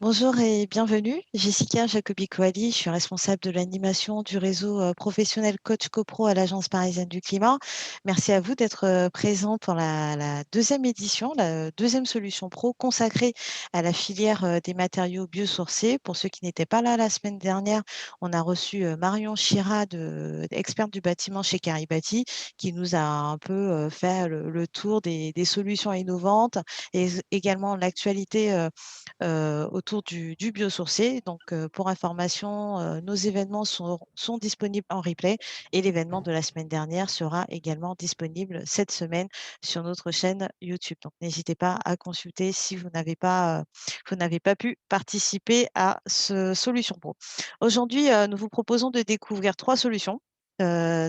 Bonjour et bienvenue. Jessica Jacobi-Coali, je suis responsable de l'animation du réseau professionnel Coach CoPro à l'Agence parisienne du climat. Merci à vous d'être présent pour la deuxième édition, la deuxième solution pro consacrée à la filière des matériaux biosourcés. Pour ceux qui n'étaient pas là la semaine dernière, on a reçu Marion Chira, experte du bâtiment chez Caribati, qui nous a un peu fait le tour des solutions innovantes et également l'actualité autour du biosourcé. Donc, pour information, nos événements sont disponibles en replay et l'événement de la semaine dernière sera également disponible cette semaine sur notre chaîne YouTube. Donc, n'hésitez pas à consulter si vous n'avez pas pu participer à ce Solution Pro. Aujourd'hui, nous vous proposons de découvrir trois solutions.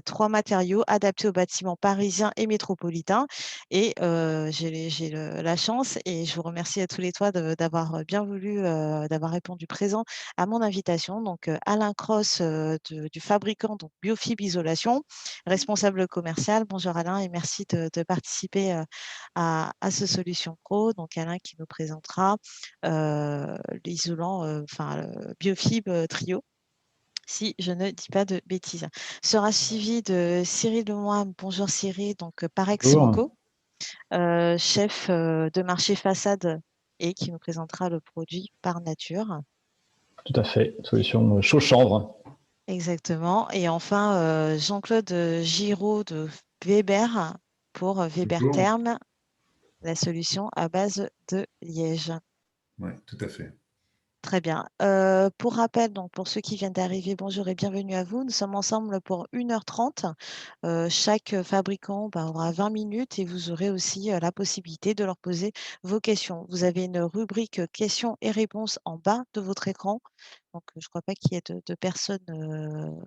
Trois matériaux adaptés aux bâtiments parisiens et métropolitains. Et j'ai la chance et je vous remercie à tous les trois d'avoir bien voulu, d'avoir répondu présent à mon invitation. Donc, Alain Cross du fabricant donc Biofib Isolation, responsable commercial. Bonjour Alain et merci de participer à ce Solution Pro. Donc, Alain qui nous présentera l'isolant, enfin, Biofib Trio, si je ne dis pas de bêtises. Sera suivi de Cyril Lemoine. Bonjour Cyril, donc Parex Bonjour. Locaux, chef de marché façade et qui nous présentera le produit par nature. Tout à fait. Solution chaud-chanvre. Exactement. Et enfin, Jean-Claude Giraud de Weber pour Weber Bonjour. Therme, la solution à base de liège. Oui, tout à fait. Très bien. Pour rappel, donc pour ceux qui viennent d'arriver, bonjour et bienvenue à vous. Nous sommes ensemble pour 1h30. Chaque fabricant aura 20 minutes et vous aurez aussi la possibilité de leur poser vos questions. Vous avez une rubrique questions et réponses en bas de votre écran. Donc, je ne crois pas qu'il y ait de personnes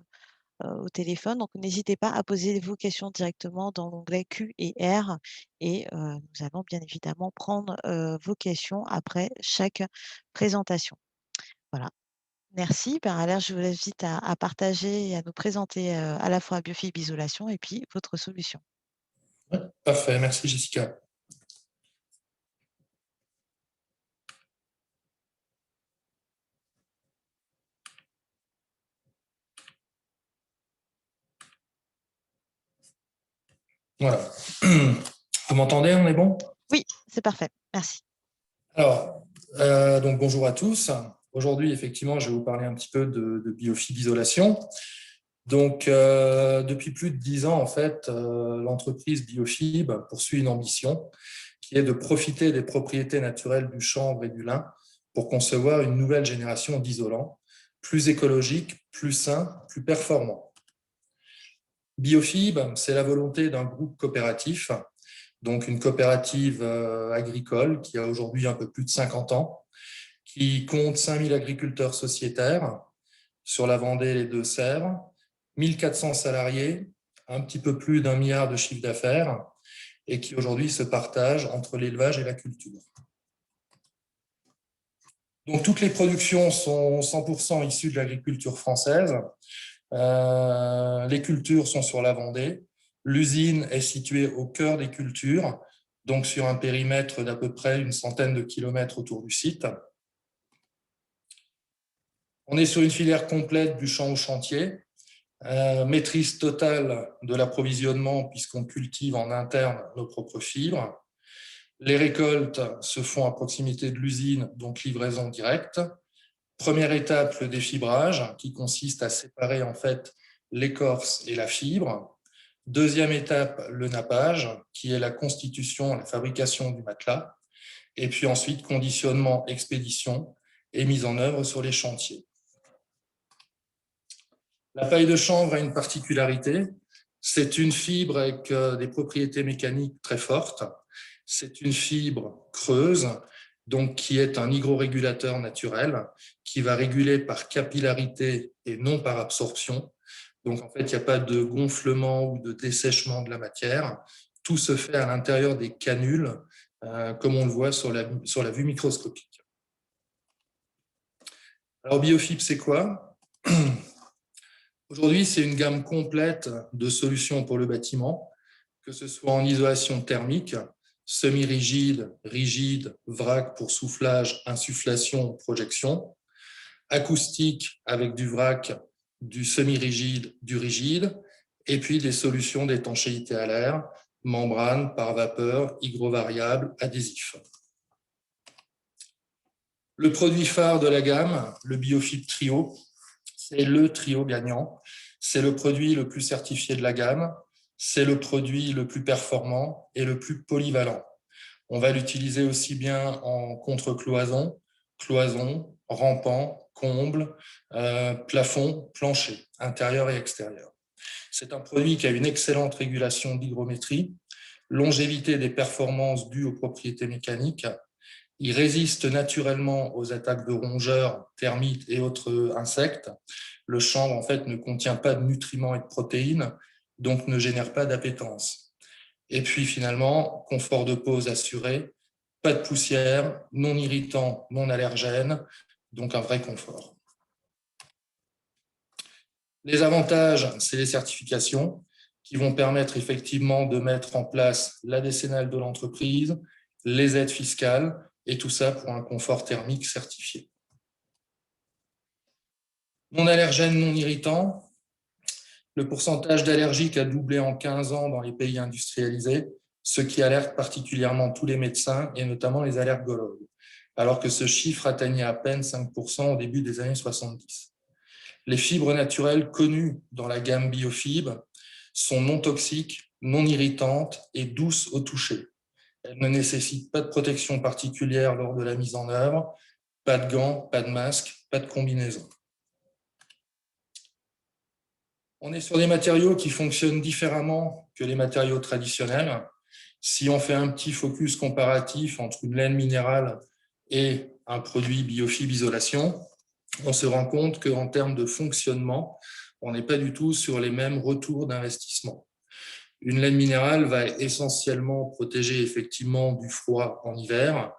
au téléphone. Donc, n'hésitez pas à poser vos questions directement dans l'onglet Q et R. Et nous allons bien évidemment prendre vos questions après chaque présentation. Voilà. Merci. Ben, alors, je vous invite à partager et à nous présenter à la fois Biofib Isolation et puis votre solution. Ouais, parfait, merci Jessica. Voilà. Vous m'entendez, on est bon? Oui, c'est parfait. Merci. Alors, donc bonjour à tous. Aujourd'hui, effectivement, je vais vous parler un petit peu de Biofib Isolation. Donc, depuis plus de 10 ans, en fait, l'entreprise Biofib poursuit une ambition qui est de profiter des propriétés naturelles du chanvre et du lin pour concevoir une nouvelle génération d'isolants, plus écologiques, plus sains, plus performants. Biofib, c'est la volonté d'un groupe coopératif, donc une coopérative agricole qui a aujourd'hui un peu plus de 50 ans, qui compte 5000 agriculteurs sociétaires sur la Vendée et les Deux-Sèvres, 1400 salariés, un petit peu plus d'1 milliard de chiffre d'affaires et qui aujourd'hui se partage entre l'élevage et la culture. Donc toutes les productions sont 100% issues de l'agriculture française. Les cultures sont sur la Vendée. L'usine est située au cœur des cultures, donc sur un périmètre d'à peu près une centaine de kilomètres autour du site. On est sur une filière complète du champ au chantier, maîtrise totale de l'approvisionnement puisqu'on cultive en interne nos propres fibres. Les récoltes se font à proximité de l'usine, donc livraison directe. Première étape, le défibrage, qui consiste à séparer en fait l'écorce et la fibre. Deuxième étape, le nappage, qui est la constitution, la fabrication du matelas. Et puis ensuite, conditionnement, expédition et mise en œuvre sur les chantiers. La paille de chanvre a une particularité. C'est une fibre avec des propriétés mécaniques très fortes. C'est une fibre creuse, donc qui est un hygrorégulateur naturel, qui va réguler par capillarité et non par absorption. Donc en fait, il n'y a pas de gonflement ou de dessèchement de la matière. Tout se fait à l'intérieur des canules, comme on le voit sur la vue microscopique. Alors Biofib, c'est quoi? Aujourd'hui, c'est une gamme complète de solutions pour le bâtiment, que ce soit en isolation thermique, semi-rigide, rigide, vrac pour soufflage, insufflation, projection, acoustique avec du vrac, du semi-rigide, du rigide, et puis des solutions d'étanchéité à l'air, membrane, par vapeur, hygrovariable, adhésif. Le produit phare de la gamme, le BioFib Trio, c'est le trio gagnant. C'est le produit le plus certifié de la gamme. C'est le produit le plus performant et le plus polyvalent. On va l'utiliser aussi bien en contre-cloison, cloison, rampant, comble, plafond, plancher, intérieur et extérieur. C'est un produit qui a une excellente régulation d'hygrométrie, longévité des performances dues aux propriétés mécaniques. Il résiste naturellement aux attaques de rongeurs, termites et autres insectes. Le chanvre, en fait, ne contient pas de nutriments et de protéines, donc ne génère pas d'appétence. Et puis, finalement, confort de pose assuré, pas de poussière, non irritant, non allergène, donc un vrai confort. Les avantages, c'est les certifications qui vont permettre effectivement de mettre en place la décennale de l'entreprise, les aides fiscales, et tout ça pour un confort thermique certifié. Non allergène, non irritant. Le pourcentage d'allergiques a doublé en 15 ans dans les pays industrialisés, ce qui alerte particulièrement tous les médecins et notamment les allergologues, alors que ce chiffre atteignait à peine 5% au début des années 70. Les fibres naturelles connues dans la gamme BioFib sont non toxiques, non irritantes et douces au toucher. Elles ne nécessitent pas de protection particulière lors de la mise en œuvre, pas de gants, pas de masque, pas de combinaison. On est sur des matériaux qui fonctionnent différemment que les matériaux traditionnels. Si on fait un petit focus comparatif entre une laine minérale et un produit BioFib isolation, on se rend compte qu'en termes de fonctionnement, on n'est pas du tout sur les mêmes retours d'investissement. Une laine minérale va essentiellement protéger effectivement du froid en hiver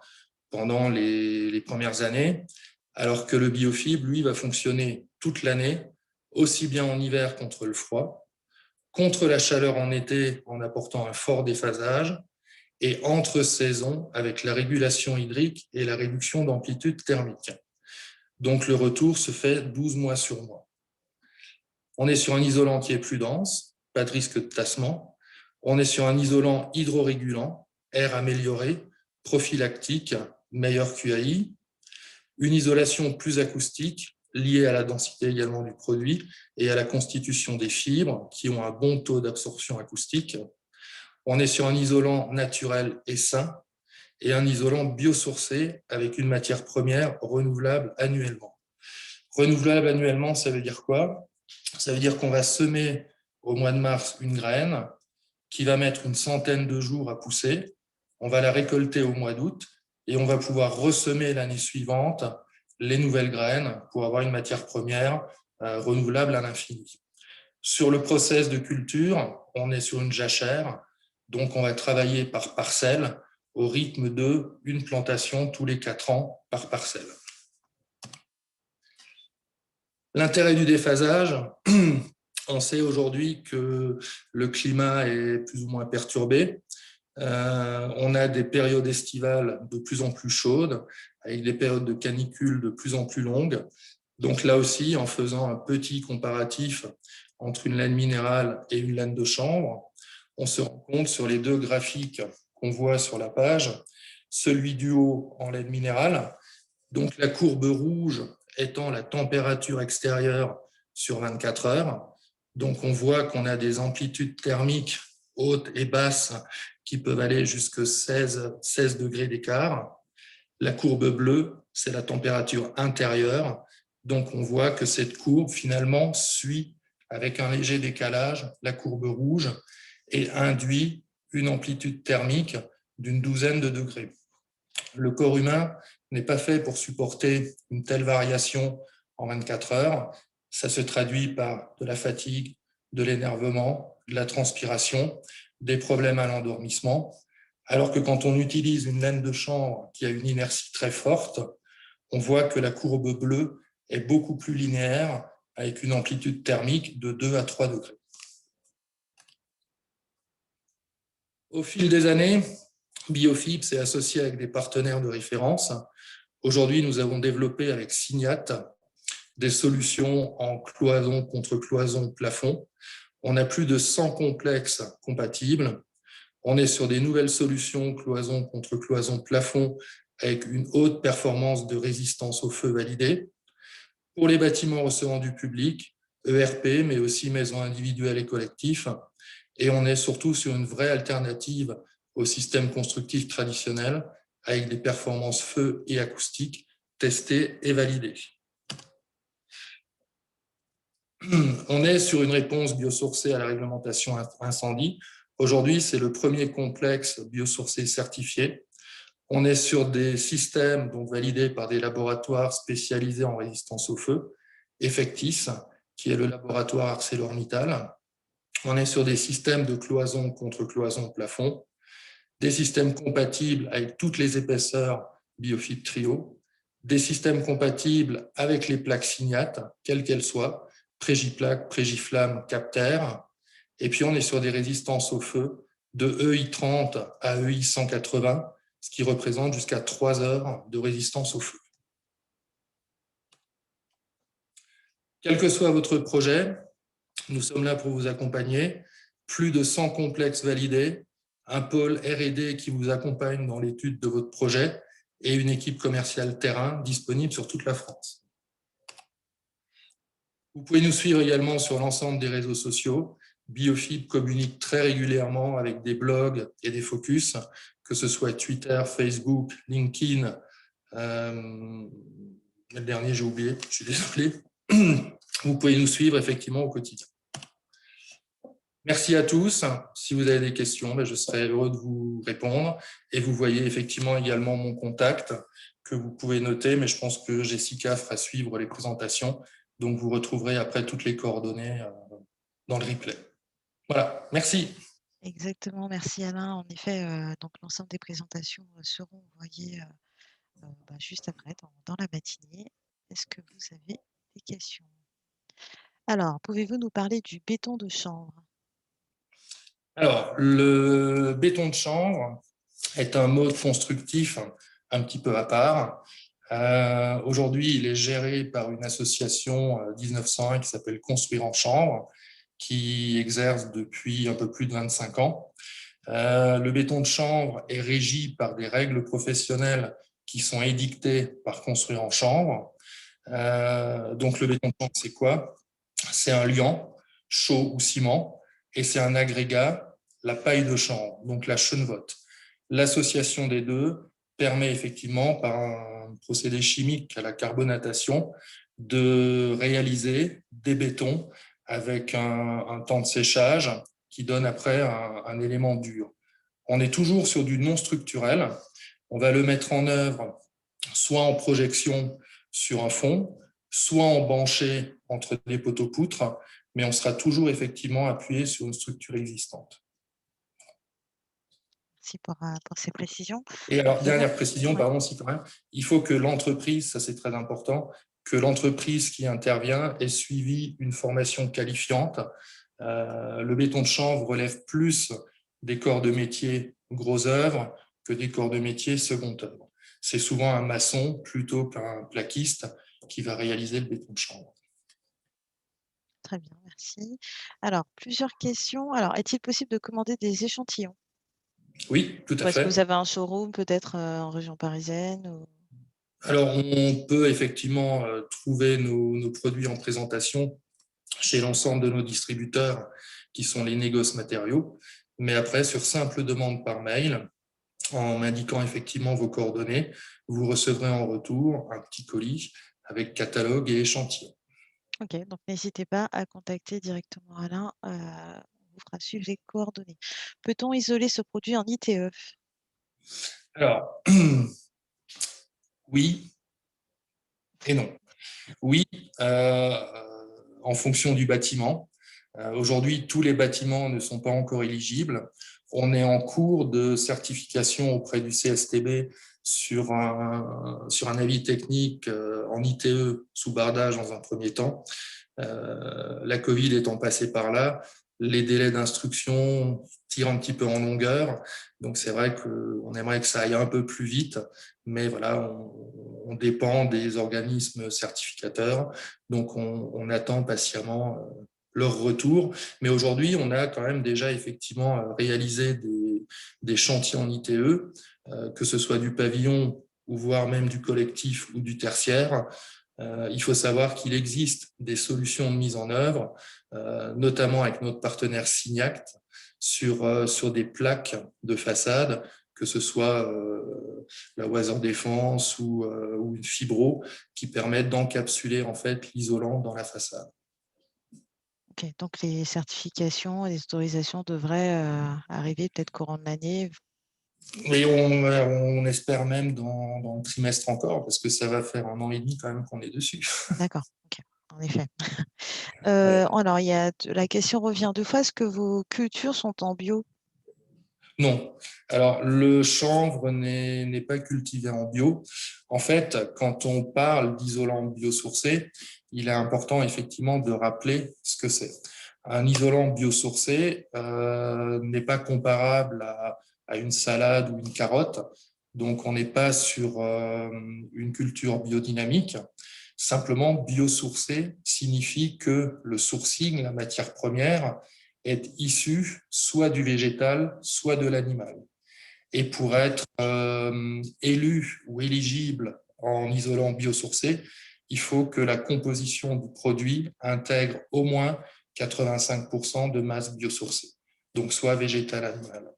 pendant les premières années, alors que le BioFib, lui, va fonctionner toute l'année, aussi bien en hiver contre le froid, contre la chaleur en été en apportant un fort déphasage, et entre saisons avec la régulation hydrique et la réduction d'amplitude thermique. Donc le retour se fait 12 mois sur mois. On est sur un isolant qui est plus dense, pas de risque de tassement. On est sur un isolant hydrorégulant, air amélioré, prophylactique, meilleur QAI. Une isolation plus acoustique, liée à la densité également du produit et à la constitution des fibres qui ont un bon taux d'absorption acoustique. On est sur un isolant naturel et sain et un isolant biosourcé avec une matière première renouvelable annuellement. Renouvelable annuellement, ça veut dire quoi? Ça veut dire qu'on va semer au mois de mars une graine qui va mettre une centaine de jours à pousser. On va la récolter au mois d'août et on va pouvoir ressemer l'année suivante les nouvelles graines pour avoir une matière première renouvelable à l'infini. Sur le process de culture, on est sur une jachère, donc on va travailler par parcelle au rythme de une plantation tous les 4 ans par parcelle. L'intérêt du déphasage, on sait aujourd'hui que le climat est plus ou moins perturbé. On a des périodes estivales de plus en plus chaudes, avec des périodes de canicule de plus en plus longues. Donc là aussi, en faisant un petit comparatif entre une laine minérale et une laine de chanvre, on se rend compte sur les deux graphiques qu'on voit sur la page, celui du haut en laine minérale, donc la courbe rouge étant la température extérieure sur 24 heures. Donc on voit qu'on a des amplitudes thermiques hautes et basses qui peuvent aller jusqu'à 16 degrés d'écart. La courbe bleue, c'est la température intérieure. Donc on voit que cette courbe finalement suit avec un léger décalage la courbe rouge et induit une amplitude thermique d'une douzaine de degrés. Le corps humain n'est pas fait pour supporter une telle variation en 24 heures. Ça se traduit par de la fatigue, de l'énervement, de la transpiration, des problèmes à l'endormissement. Alors que quand on utilise une laine de chanvre qui a une inertie très forte, on voit que la courbe bleue est beaucoup plus linéaire avec une amplitude thermique de 2 à 3 degrés. Au fil des années, Biofib s'est associé avec des partenaires de référence. Aujourd'hui, nous avons développé avec Signat des solutions en cloison contre cloison plafond. On a plus de 100 complexes compatibles. On est sur des nouvelles solutions cloison contre cloison plafond avec une haute performance de résistance au feu validée. Pour les bâtiments recevant du public, ERP, mais aussi maisons individuelles et collectifs. Et on est surtout sur une vraie alternative au système constructif traditionnel avec des performances feu et acoustiques testées et validées. On est sur une réponse biosourcée à la réglementation incendie. Aujourd'hui, c'est le premier complexe biosourcé certifié. On est sur des systèmes donc validés par des laboratoires spécialisés en résistance au feu, Effectis, qui est le laboratoire ArcelorMittal. On est sur des systèmes de cloison contre cloison plafond, des systèmes compatibles avec toutes les épaisseurs Biofib Trio, des systèmes compatibles avec les plaques Signat, quelles qu'elles soient, Prégiplaque, Prégiflamme, Capter. Et puis on est sur des résistances au feu de EI30 à EI180, ce qui représente jusqu'à 3 heures de résistance au feu. Quel que soit votre projet, nous sommes là pour vous accompagner. Plus de 100 complexes validés, un pôle R&D qui vous accompagne dans l'étude de votre projet et une équipe commerciale terrain disponible sur toute la France. Vous pouvez nous suivre également sur l'ensemble des réseaux sociaux. Biofib communique très régulièrement avec des blogs et des focus, que ce soit Twitter, Facebook, LinkedIn. Le dernier, j'ai oublié, je suis désolé. Vous pouvez nous suivre effectivement au quotidien. Merci à tous. Si vous avez des questions, je serai heureux de vous répondre. Et vous voyez effectivement également mon contact que vous pouvez noter, mais je pense que Jessica fera suivre les présentations. Donc, vous retrouverez après toutes les coordonnées dans le replay. Voilà, merci. Exactement, merci Alain. En effet, donc l'ensemble des présentations seront envoyées juste après, dans la matinée. Est-ce que vous avez des questions? Alors, pouvez-vous nous parler du béton de chanvre? Alors, le béton de chanvre est un mode constructif un petit peu à part. Aujourd'hui, il est géré par une association 1901 qui s'appelle Construire en chanvre, qui exerce depuis un peu plus de 25 ans. Le béton de chanvre est régi par des règles professionnelles qui sont édictées par Construire en chanvre. Donc, le béton de chanvre, c'est quoi? C'est un liant, chaux ou ciment, et c'est un agrégat, la paille de chanvre, donc la chenevotte. L'association des deux permet effectivement, par un procédé chimique à la carbonatation, de réaliser des bétons avec un temps de séchage qui donne après un élément dur. On est toujours sur du non structurel. On va le mettre en œuvre soit en projection sur un fond, soit en banché entre des poteaux-poutres, mais on sera toujours effectivement appuyé sur une structure existante. Merci pour ces précisions. Et alors, dernière précision, pardon, si quand même, il faut que l'entreprise, ça c'est très important, que l'entreprise qui intervient ait suivi une formation qualifiante. Le béton de chanvre relève plus des corps de métier gros œuvre que des corps de métier second œuvre. C'est souvent un maçon plutôt qu'un plaquiste qui va réaliser le béton de chanvre. Très bien, merci. Alors, plusieurs questions. Alors, est-il possible de commander des échantillons? Oui, tout à Est-ce que fait. vous avez un showroom peut-être en région parisienne ou... Alors, on peut effectivement trouver nos produits en présentation chez l'ensemble de nos distributeurs qui sont les négoces matériaux. Mais après, sur simple demande par mail, en m'indiquant effectivement vos coordonnées, vous recevrez en retour un petit colis avec catalogue et échantillon. Ok, donc n'hésitez pas à contacter directement Alain. On vous fera suivre les coordonnées. Peut-on isoler ce produit en ITE? Alors, oui et non. Oui, en fonction du bâtiment. Aujourd'hui, tous les bâtiments ne sont pas encore éligibles. On est en cours de certification auprès du CSTB sur un avis technique en ITE sous bardage dans un premier temps. La Covid étant passée par là, les délais d'instruction tirent un petit peu en longueur. Donc, c'est vrai qu'on aimerait que ça aille un peu plus vite, mais voilà, on dépend des organismes certificateurs. Donc, on attend patiemment leur retour. Mais aujourd'hui, on a quand même déjà effectivement réalisé des chantiers en ITE, que ce soit du pavillon ou voire même du collectif ou du tertiaire. Il faut savoir qu'il existe des solutions de mise en œuvre, notamment avec notre partenaire Signact, sur des plaques de façade, que ce soit la Oiseur Défense ou une Fibro, qui permettent d'encapsuler en fait l'isolant dans la façade. Ok, donc les certifications et les autorisations devraient arriver peut-être courant de l'année. Et on espère même dans le trimestre encore, parce que ça va faire 1 an et demi quand même qu'on est dessus. D'accord, ok, en effet. Ouais. Alors, la question revient 2 fois. Est-ce que vos cultures sont en bio? Non. Alors, le chanvre n'est pas cultivé en bio. En fait, quand on parle d'isolant biosourcé, il est important effectivement de rappeler ce que c'est. Un isolant biosourcé n'est pas comparable à une salade ou une carotte. Donc, on n'est pas sur une culture biodynamique. Simplement, biosourcé signifie que le sourcing, la matière première, est issue soit du végétal, soit de l'animal. Et pour être élu ou éligible en isolant biosourcé, il faut que la composition du produit intègre au moins 85% de masse biosourcée, donc soit végétal, animal.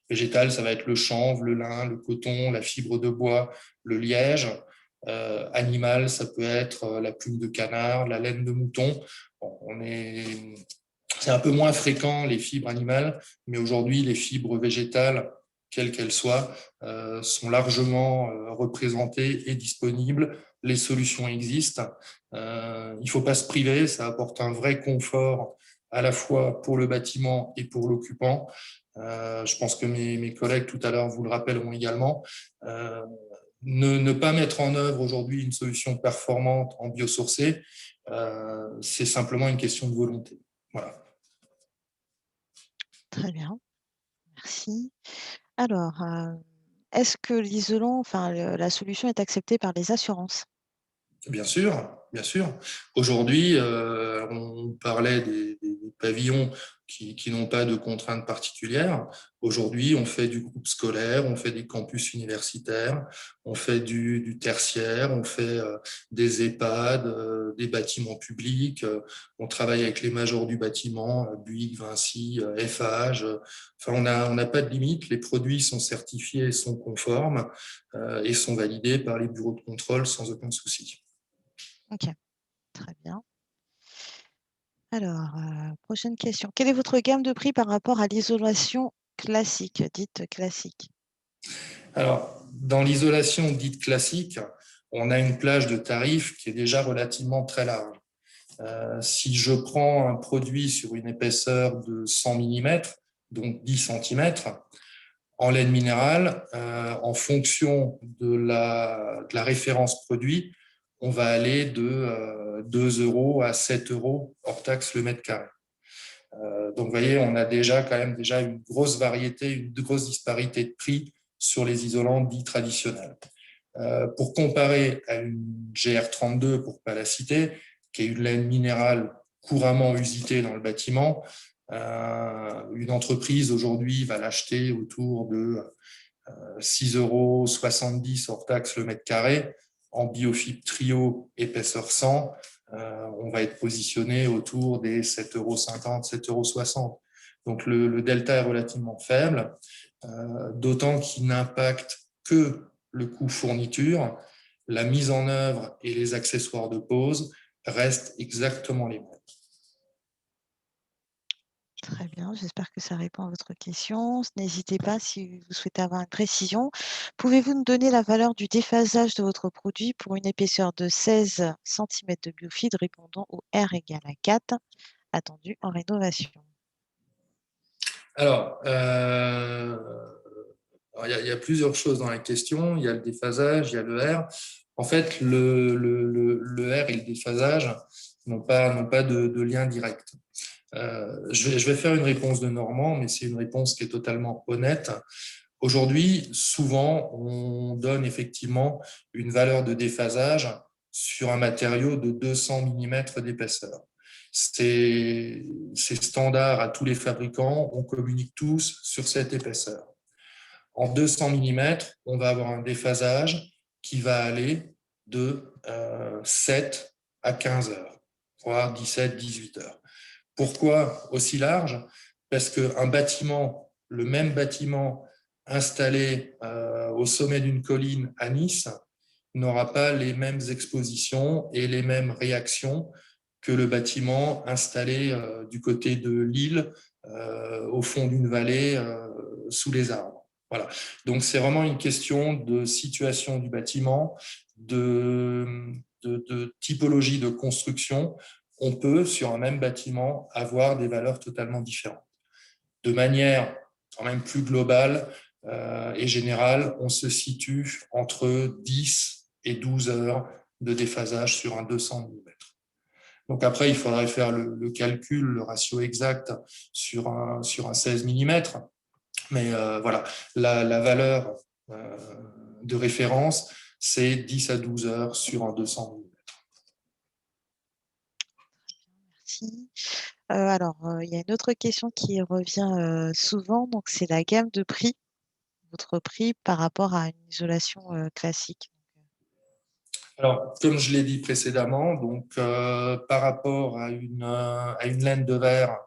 Végétal, ça va être le chanvre, le lin, le coton, la fibre de bois, le liège. Animal, ça peut être la plume de canard, la laine de mouton. Bon, c'est un peu moins fréquent les fibres animales, mais aujourd'hui, les fibres végétales, quelles qu'elles soient, sont largement représentées et disponibles. Les solutions existent. Il ne faut pas se priver, ça apporte un vrai confort à la fois pour le bâtiment et pour l'occupant. Je pense que mes collègues tout à l'heure vous le rappelleront également. Ne pas mettre en œuvre aujourd'hui une solution performante en biosourcé, c'est simplement une question de volonté. Voilà. Très bien, merci. Alors, est-ce que l'isolant, enfin, la solution est acceptée par les assurances? Bien sûr, bien sûr. Aujourd'hui, on parlait des pavillons qui n'ont pas de contraintes particulières. Aujourd'hui, on fait du groupe scolaire, on fait des campus universitaires, on fait du tertiaire, on fait des EHPAD, des bâtiments publics. On travaille avec les majors du bâtiment, Bouygues, Vinci, Eiffage. Enfin, on n'a pas de limite. Les produits sont certifiés et sont conformes et sont validés par les bureaux de contrôle sans aucun souci. Ok, très bien. Alors, prochaine question. Quelle est votre gamme de prix par rapport à l'isolation classique, dite classique? Alors, dans l'isolation dite classique, on a une plage de tarifs qui est déjà relativement très large. Si je prends un produit sur une épaisseur de 100 mm, donc 10 cm, en laine minérale, en fonction de la référence produit, on va aller de 2 euros à 7 euros hors taxe le mètre carré. Donc, vous voyez, on a déjà quand même déjà une grosse variété, une grosse disparité de prix sur les isolants dits traditionnels. Pour comparer à une GR32, pour ne pas la citer, qui est une laine minérale couramment usitée dans le bâtiment, une entreprise aujourd'hui va l'acheter autour de 6,70 € hors taxe le mètre carré. En biofibre trio épaisseur 100, on va être positionné autour des 7,50 €, 7,60 €. Donc le delta est relativement faible, d'autant qu'il n'impacte que le coût fourniture. La mise en œuvre et les accessoires de pose restent exactement les mêmes. Très bien, j'espère que ça répond à votre question. N'hésitez pas si vous souhaitez avoir une précision. Pouvez-vous nous donner la valeur du déphasage de votre produit pour une épaisseur de 16 cm de biofilm répondant au R égale à 4, attendu en rénovation? Alors, il y a plusieurs choses dans la question. Il y a le déphasage, il y a le R. En fait, le R et le déphasage n'ont pas de lien direct. Je vais faire une réponse de Normand, mais c'est une réponse qui est totalement honnête. Aujourd'hui, souvent, on donne effectivement une valeur de déphasage sur un matériau de 200 mm d'épaisseur. C'est standard à tous les fabricants, on communique tous sur cette épaisseur. En 200 mm, on va avoir un déphasage qui va aller de 7 à 15 heures, voire 17, 18 heures. Pourquoi aussi large? Parce qu'un bâtiment, le même bâtiment installé au sommet d'une colline à Nice, n'aura pas les mêmes expositions et les mêmes réactions que le bâtiment installé du côté de l'île, au fond d'une vallée, sous les arbres. Voilà. Donc, c'est vraiment une question de situation du bâtiment, de typologie de construction. On peut, sur un même bâtiment, avoir des valeurs totalement différentes. De manière quand même plus globale et générale, on se situe entre 10 et 12 heures de déphasage sur un 200 mm. Donc après, il faudrait faire le calcul, le ratio exact sur un 16 mm. Mais voilà, la valeur de référence, c'est 10 à 12 heures sur un 200 mm. Merci. Alors, il y a une autre question qui revient souvent, donc c'est la gamme de prix, votre prix par rapport à une isolation classique. Alors, comme je l'ai dit précédemment, donc par rapport à une laine de verre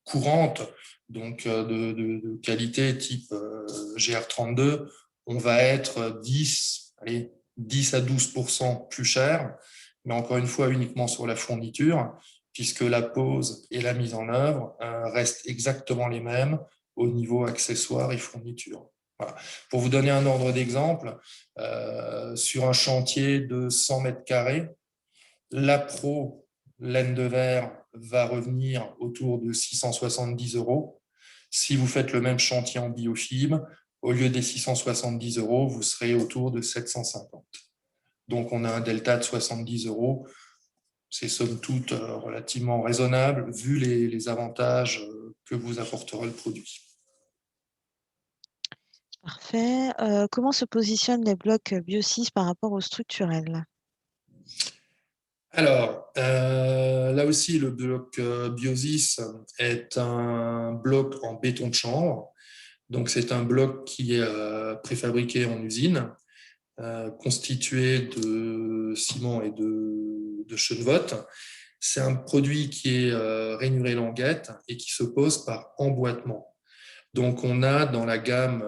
courante, donc de qualité type GR32, on va être 10 à 12% plus cher, mais encore une fois uniquement sur la fourniture, puisque la pose et la mise en œuvre restent exactement les mêmes au niveau accessoires et fourniture. Voilà. Pour vous donner un ordre d'exemple, sur un chantier de 100 mètres carrés, la Pro laine de verre va revenir autour de 670 euros. Si vous faites le même chantier en biofibre, au lieu des 670 euros, vous serez autour de 750. Donc, on a un delta de 70 euros. C'est somme toute relativement raisonnable vu les avantages que vous apportera le produit. Parfait. Comment se positionnent les blocs Bio6 par rapport aux structurels? Alors, là aussi, le bloc Biosis est un bloc en béton de chanvre. Donc, c'est un bloc qui est préfabriqué en usine, constitué de ciment et de chenevotte. C'est un produit qui est rainuré languette et qui se pose par emboîtement. Donc, on a dans la gamme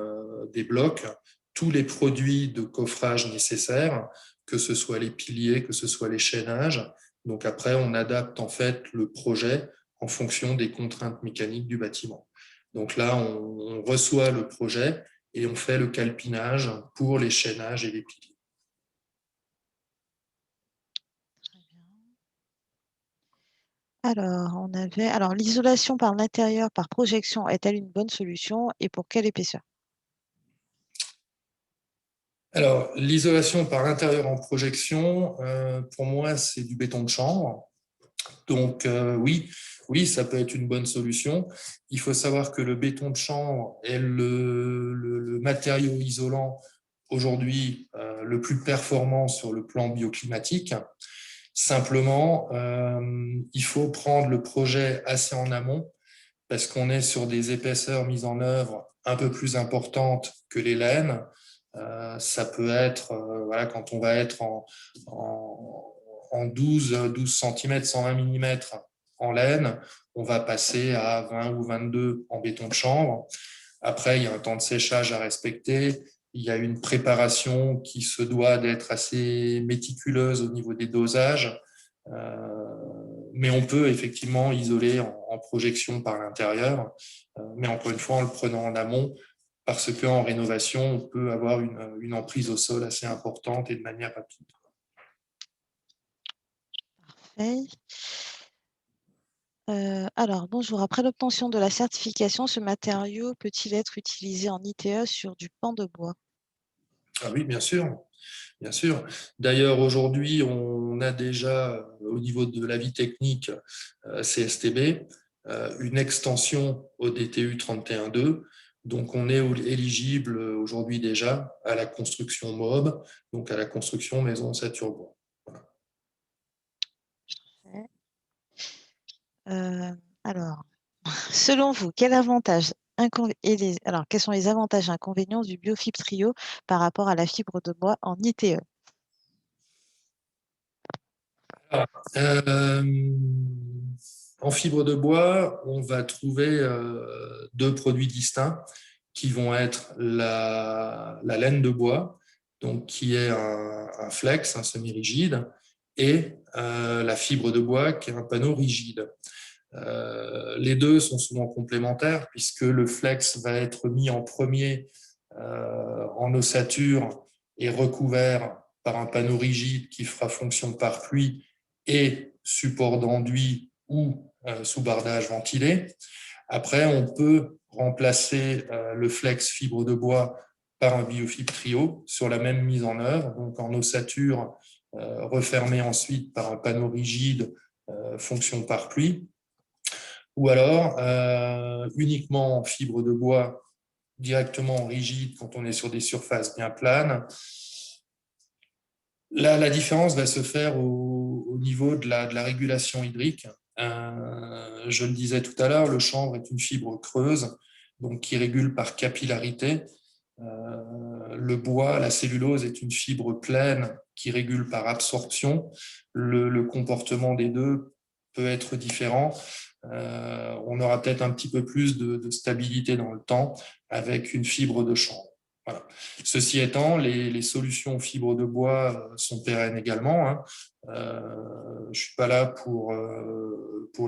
des blocs tous les produits de coffrage nécessaires, que ce soit les piliers, que ce soit les chaînages. Donc, après, on adapte en fait le projet en fonction des contraintes mécaniques du bâtiment. Donc là, on reçoit le projet et on fait le calpinage pour les chaînages et les piliers. Alors, l'isolation par l'intérieur, par projection, est-elle une bonne solution et pour quelle épaisseur? Alors, l'isolation par l'intérieur en projection, pour moi, c'est du béton de chanvre. Donc, oui, ça peut être une bonne solution. Il faut savoir que le béton de chanvre est le matériau isolant aujourd'hui le plus performant sur le plan bioclimatique. Simplement, il faut prendre le projet assez en amont parce qu'on est sur des épaisseurs mises en œuvre un peu plus importantes que les laines. Ça peut être, voilà, quand on va être en 12 cm, 120 mm en laine, on va passer à 20 ou 22 en béton de chanvre. Après, il y a un temps de séchage à respecter. Il y a une préparation qui se doit d'être assez méticuleuse au niveau des dosages. Mais on peut effectivement isoler en projection par l'intérieur, mais encore une fois en le prenant en amont, parce qu'en rénovation, on peut avoir une emprise au sol assez importante et de manière rapide. Parfait. Alors, bonjour. Après l'obtention de la certification, ce matériau peut-il être utilisé en ITE sur du pan de bois? Ah oui, bien sûr. Bien sûr. D'ailleurs, aujourd'hui, on on a déjà, au niveau de la vie technique CSTB, une extension au DTU 31.2. Donc, on est éligible aujourd'hui déjà à la construction MOB, donc à la construction maison ossature bois. Voilà. Alors, selon vous, quels sont les avantages et inconvénients du Biofib Trio par rapport à la fibre de bois en ITE? Euh, En fibre de bois, on va trouver deux produits distincts qui vont être la laine de bois, donc qui est un flex, un semi-rigide, et la fibre de bois qui est un panneau rigide. Les deux sont souvent complémentaires puisque le flex va être mis en premier en ossature et recouvert par un panneau rigide qui fera fonction parapluie et support d'enduit ou sous-bardage ventilé. Après, on peut remplacer le flex fibre de bois par un Biofib Trio sur la même mise en œuvre, donc en ossature refermée ensuite par un panneau rigide fonction parapluie, ou alors uniquement en fibre de bois directement rigide quand on est sur des surfaces bien planes. Là, la différence va se faire au niveau de la régulation hydrique. Je le disais tout à l'heure, le chanvre est une fibre creuse, donc qui régule par capillarité. Le bois, la cellulose est une fibre pleine qui régule par absorption. Le comportement des deux peut être différent. On aura peut-être un petit peu plus de stabilité dans le temps avec une fibre de chanvre. Voilà. Ceci étant, les solutions fibres de bois sont pérennes également. Hein. Je ne suis pas là pour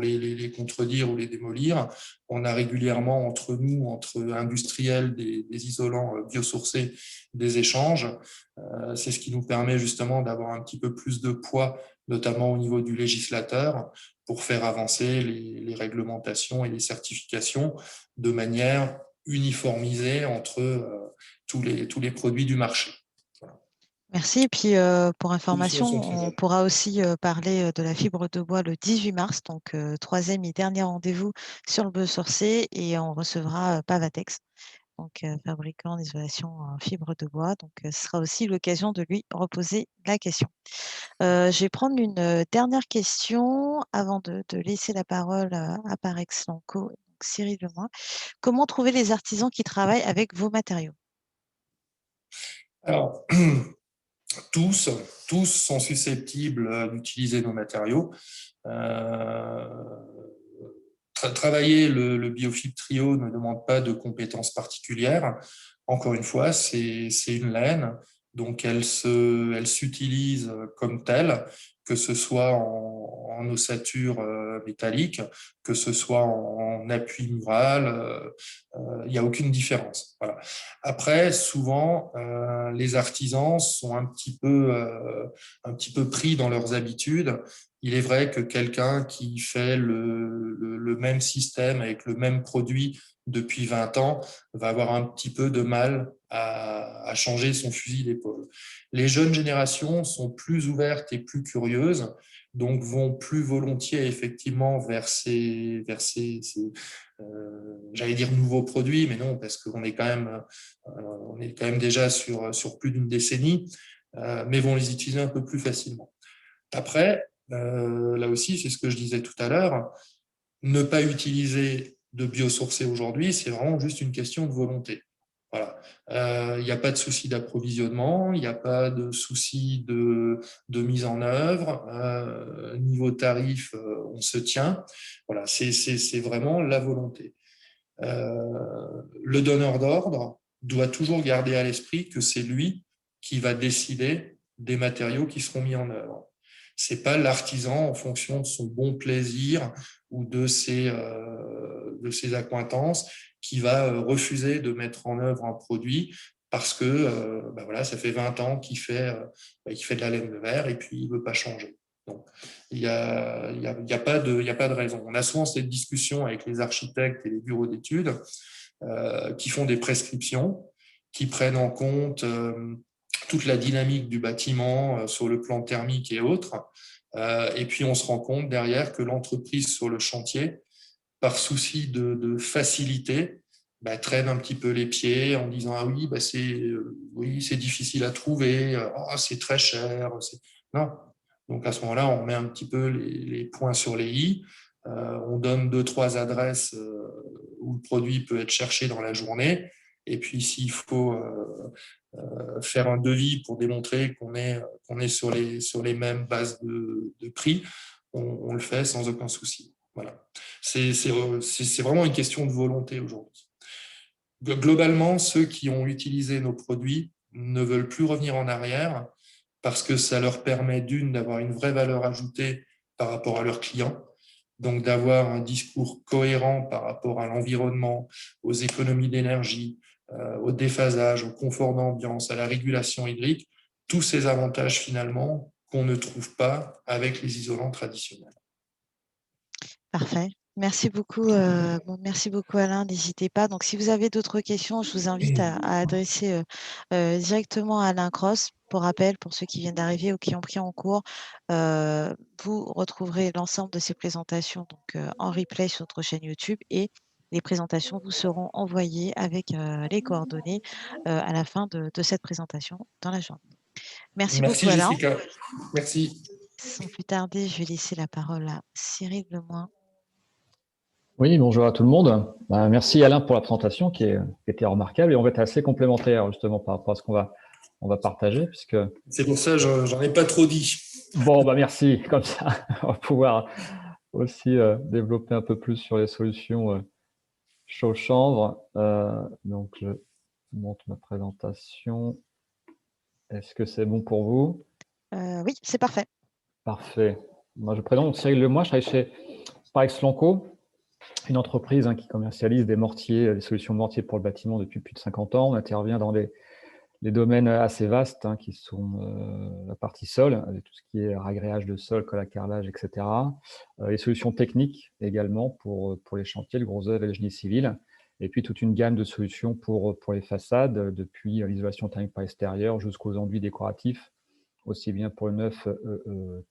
les contredire ou les démolir. On a régulièrement entre nous, entre industriels, des isolants biosourcés, des échanges. C'est ce qui nous permet justement d'avoir un petit peu plus de poids, notamment au niveau du législateur, pour faire avancer les réglementations et les certifications de manière uniformisée entre tous les produits du marché. Voilà. Merci. Et puis, pour Les information, solutions sont très on bonnes. pourra aussi parler de la fibre de bois le 18 mars, donc troisième et dernier rendez-vous sur le biosourcé, et on recevra Pavatex, donc fabricant d'isolation en fibre de bois. Donc, ce sera aussi l'occasion de lui reposer la question. Je vais prendre une dernière question avant de laisser la parole à Parex Lanco, donc Cyril Lemoine. Comment trouver les artisans qui travaillent avec vos matériaux? Alors, tous sont susceptibles d'utiliser nos matériaux. Travailler le Biofib Trio ne demande pas de compétences particulières. Encore une fois, c'est une laine, donc elle s'utilise comme telle, que ce soit en ossature métallique, que ce soit en appui mural, il n'y a aucune différence. Voilà. Après, souvent, les artisans sont un petit peu pris dans leurs habitudes. Il est vrai que quelqu'un qui fait le même système avec le même produit depuis 20 ans va avoir un petit peu de mal à changer son fusil d'épaule. Les jeunes générations sont plus ouvertes et plus curieuses, donc vont plus volontiers effectivement vers j'allais dire nouveaux produits, mais non, parce qu'on est on est quand même déjà sur plus d'une décennie, mais vont les utiliser un peu plus facilement. Après, là aussi, c'est ce que je disais tout à l'heure, ne pas utiliser de biosourcés aujourd'hui, c'est vraiment juste une question de volonté. Voilà. Il n'y a pas de souci d'approvisionnement, il n'y a pas de souci de mise en œuvre. Niveau tarif, on se tient. Voilà, c'est vraiment la volonté. Le donneur d'ordre doit toujours garder à l'esprit que c'est lui qui va décider des matériaux qui seront mis en œuvre. C'est pas l'artisan en fonction de son bon plaisir ou de ses accointances qui va refuser de mettre en œuvre un produit parce que voilà, ça fait 20 ans qu'il fait de la laine de verre et puis il veut pas changer. Donc, il y a pas de raison. On a souvent cette discussion avec les architectes et les bureaux d'études qui font des prescriptions, qui prennent en compte toute la dynamique du bâtiment sur le plan thermique et autres. Et puis, on se rend compte derrière que l'entreprise sur le chantier, par souci de facilité, traîne un petit peu les pieds en disant « Ah oui, oui, c'est difficile à trouver, c'est très cher. » Non. Donc, à ce moment-là, on met un petit peu les points sur les i. On donne 2-3 adresses où le produit peut être cherché dans la journée. Et puis, s'il faut faire un devis pour démontrer qu'on est sur les mêmes bases de prix, on le fait sans aucun souci. Voilà. C'est vraiment une question de volonté aujourd'hui. Globalement, ceux qui ont utilisé nos produits ne veulent plus revenir en arrière parce que ça leur permet d'avoir une vraie valeur ajoutée par rapport à leurs clients, donc d'avoir un discours cohérent par rapport à l'environnement, aux économies d'énergie, au déphasage, au confort d'ambiance, à la régulation hydrique, tous ces avantages finalement qu'on ne trouve pas avec les isolants traditionnels. Parfait. Merci beaucoup Alain, n'hésitez pas. Donc, si vous avez d'autres questions, je vous invite à adresser directement à Alain Cross. Pour rappel, pour ceux qui viennent d'arriver ou qui ont pris en cours, vous retrouverez l'ensemble de ces présentations en replay sur notre chaîne YouTube et les présentations vous seront envoyées avec les coordonnées à la fin de cette présentation dans la journée. Merci Merci beaucoup Alain. Jessica. Merci. Sans plus tarder, je vais laisser la parole à Cyril Lemoine. Oui, bonjour à tout le monde. Merci Alain pour la présentation qui était remarquable et on va être assez complémentaires justement par rapport à ce qu'on va partager. Puisque... C'est pour ça que j'en ai pas trop dit. Bon, merci. Comme ça, on va pouvoir aussi développer un peu plus sur les solutions chaud-chanvre. Donc, je monte ma présentation. Est-ce que c'est bon pour vous? Oui, c'est parfait. Parfait. Moi, je présente Cyril Lemoine, je travaille chez Parex Lanco, une entreprise qui commercialise des mortiers, des solutions mortiers pour le bâtiment depuis plus de 50 ans. On intervient dans des domaines assez vastes qui sont la partie sol, avec tout ce qui est ragréage de sol, colle à carrelage, etc. Les solutions techniques également pour les chantiers, le gros œuvre et le génie civil. Et puis toute une gamme de solutions pour les façades, depuis l'isolation thermique par extérieur jusqu'aux enduits décoratifs, aussi bien pour le neuf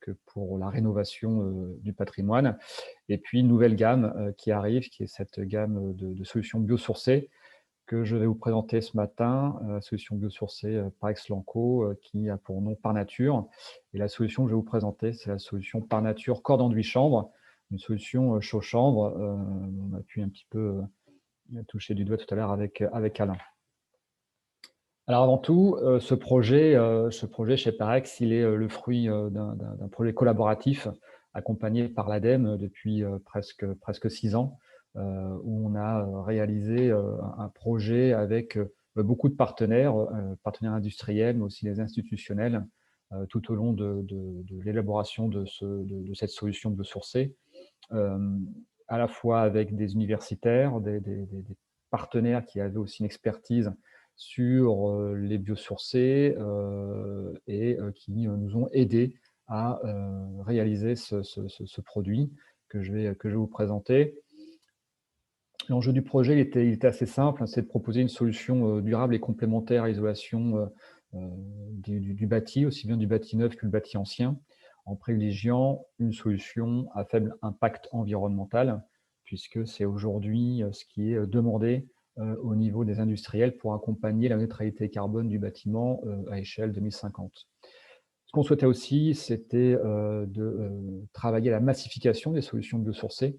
que pour la rénovation du patrimoine. Et puis une nouvelle gamme qui arrive, qui est cette gamme de solutions biosourcées que je vais vous présenter ce matin, solution biosourcée Parex Lanco, qui a pour nom Par Nature. Et la solution que je vais vous présenter, c'est la solution Par Nature Corps d'enduit chanvre, une solution chaud-chanvre. On a pu un petit peu toucher du doigt tout à l'heure avec Alain. Alors avant tout, ce projet chez Parex, il est le fruit d'un projet collaboratif accompagné par l'ADEME depuis presque 6 ans, où on a réalisé un projet avec beaucoup de partenaires industriels, mais aussi les institutionnels, tout au long de l'élaboration de cette solution biosourcée, à la fois avec des universitaires, des partenaires qui avaient aussi une expertise sur les biosourcés et qui nous ont aidés à réaliser ce produit que je vais vous présenter. L'enjeu du projet il était assez simple, c'est de proposer une solution durable et complémentaire à l'isolation du bâti, aussi bien du bâti neuf que le bâti ancien, en privilégiant une solution à faible impact environnemental, puisque c'est aujourd'hui ce qui est demandé au niveau des industriels pour accompagner la neutralité carbone du bâtiment à échelle 2050. Ce qu'on souhaitait aussi, c'était de travailler à la massification des solutions biosourcées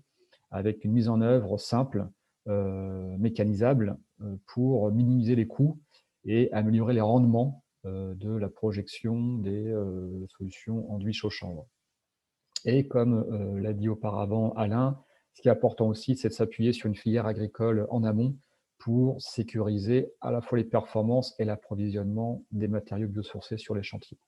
avec une mise en œuvre simple, mécanisable, pour minimiser les coûts et améliorer les rendements de la projection des solutions enduit chaud-chanvre. Et comme l'a dit auparavant Alain, ce qui est important aussi, c'est de s'appuyer sur une filière agricole en amont pour sécuriser à la fois les performances et l'approvisionnement des matériaux biosourcés sur les chantiers.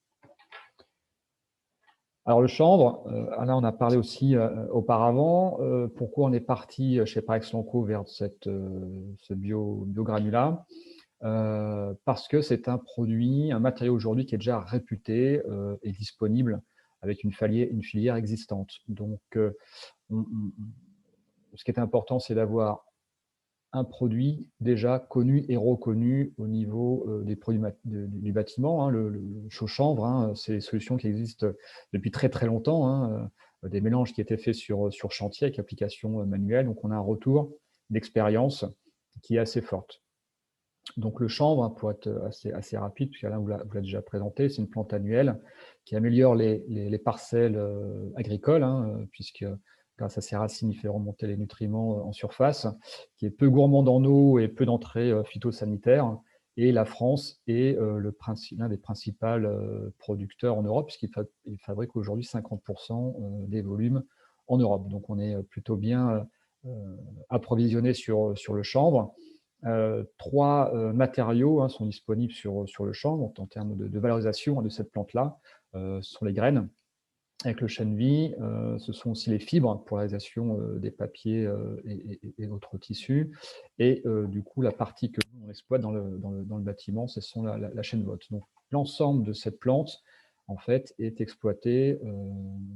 Alors le chanvre, Alain en a parlé aussi auparavant. Pourquoi on est parti chez Parex Lanco vers ce biogranulat? Parce que c'est un produit, un matériau aujourd'hui qui est déjà réputé et disponible avec une filière existante. Donc, ce qui est important, c'est d'avoir un produit déjà connu et reconnu au niveau des produits du bâtiment, hein, le chaud-chanvre, hein, c'est des solutions qui existent depuis très très longtemps, hein, des mélanges qui étaient faits sur chantier avec application manuelle. Donc on a un retour d'expérience qui est assez forte. Donc le chanvre, hein, pour être assez rapide, puisqu'Alain vous l'a déjà présenté, c'est une plante annuelle qui améliore les parcelles agricoles, hein, puisque grâce à ses racines, il fait remonter les nutriments en surface, qui est peu gourmande en eau et peu d'entrées phytosanitaires. Et la France est l'un des principaux producteurs en Europe, puisqu'il fabrique aujourd'hui 50% des volumes en Europe. Donc on est plutôt bien approvisionné sur le chanvre. 3 matériaux, hein, sont disponibles sur le champ en termes de valorisation, hein, de cette plante-là. Ce sont les graines avec le chène-vie, ce sont aussi les fibres pour la réalisation des papiers et autres tissus. Et du coup, la partie que nous, on exploite dans le bâtiment, ce sont la chènevotte. Donc, l'ensemble de cette plante, en fait, est exploité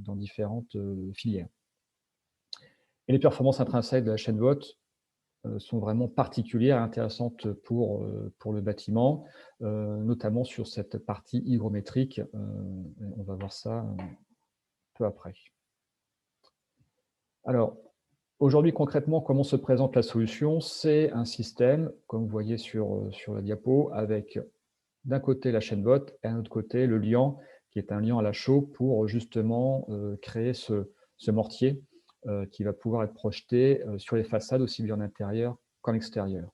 dans différentes filières. Et les performances intrinsèques de la chènevotte sont vraiment particulières et intéressantes pour le bâtiment, notamment sur cette partie hygrométrique. On va voir ça peu après. Alors, aujourd'hui, concrètement, comment se présente la solution? C'est un système, comme vous voyez sur la diapo, avec d'un côté la chènevotte et d'un autre côté le liant, qui est un liant à la chaux pour justement créer ce mortier qui va pouvoir être projeté sur les façades, aussi bien en intérieur qu'en extérieur.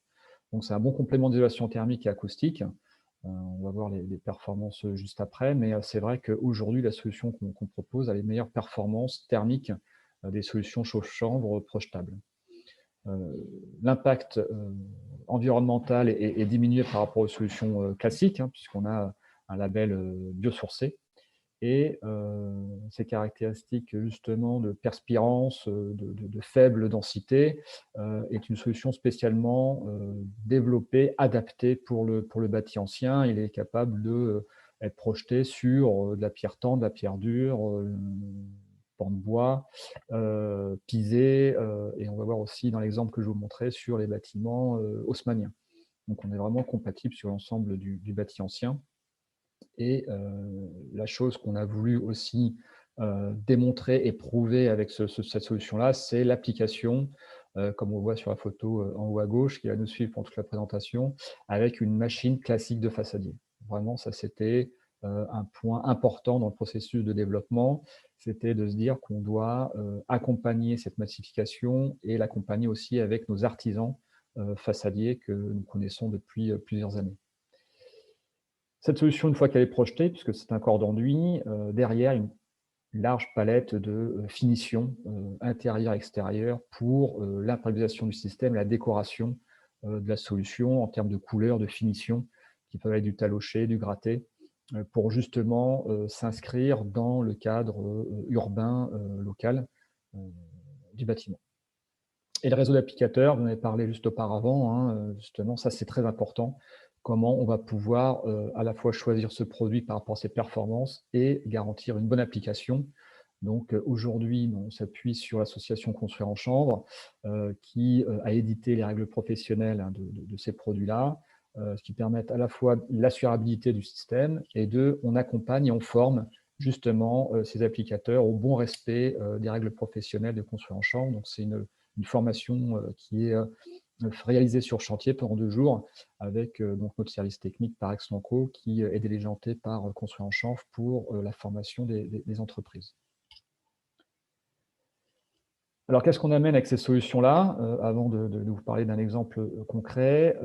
Donc, c'est un bon complément d'isolation thermique et acoustique. On va voir les performances juste après, mais c'est vrai qu'aujourd'hui, la solution qu'on propose a les meilleures performances thermiques des solutions chaud-chanvre projetables. L'impact environnemental est diminué par rapport aux solutions classiques, hein, puisqu'on a un label biosourcé. Et ces caractéristiques justement de perspirance, de faible densité, est une solution spécialement développée, adaptée pour le bâti ancien. Il est capable d'être projeté sur de la pierre tendre, de la pierre dure, pan de bois, pisé, et on va voir aussi dans l'exemple que je vous montrais sur les bâtiments haussmanniens. Donc on est vraiment compatible sur l'ensemble du bâti ancien. Et la chose qu'on a voulu aussi démontrer et prouver avec cette solution-là, c'est l'application, comme on voit sur la photo en haut à gauche, qui va nous suivre pour toute la présentation, avec une machine classique de façadier. Vraiment, ça c'était un point important dans le processus de développement, c'était de se dire qu'on doit accompagner cette massification et l'accompagner aussi avec nos artisans façadiers que nous connaissons depuis plusieurs années. Cette solution, une fois qu'elle est projetée, puisque c'est un corps d'enduit, derrière une large palette de finitions intérieures-extérieures pour l'imperméabilisation du système, la décoration de la solution en termes de couleurs, de finitions, qui peuvent être du taloché, du gratté, pour justement s'inscrire dans le cadre urbain local du bâtiment. Et le réseau d'applicateurs, vous en avez parlé juste auparavant, hein, justement, ça c'est très important. Comment on va pouvoir à la fois choisir ce produit par rapport à ses performances et garantir une bonne application. Donc aujourd'hui, on s'appuie sur l'association Construire en Chanvre qui a édité les règles professionnelles, hein, de ces produits-là, ce qui permettent à la fois l'assurabilité du système et on accompagne et on forme justement ces applicateurs au bon respect des règles professionnelles de Construire en Chanvre. Donc c'est une formation qui est réalisée sur chantier pendant 2 jours avec donc notre service technique par Ex-Lanco qui est diligenté par Construire en Chanvre pour la formation des entreprises. Alors, qu'est-ce qu'on amène avec ces solutions-là? Avant de vous parler d'un exemple concret,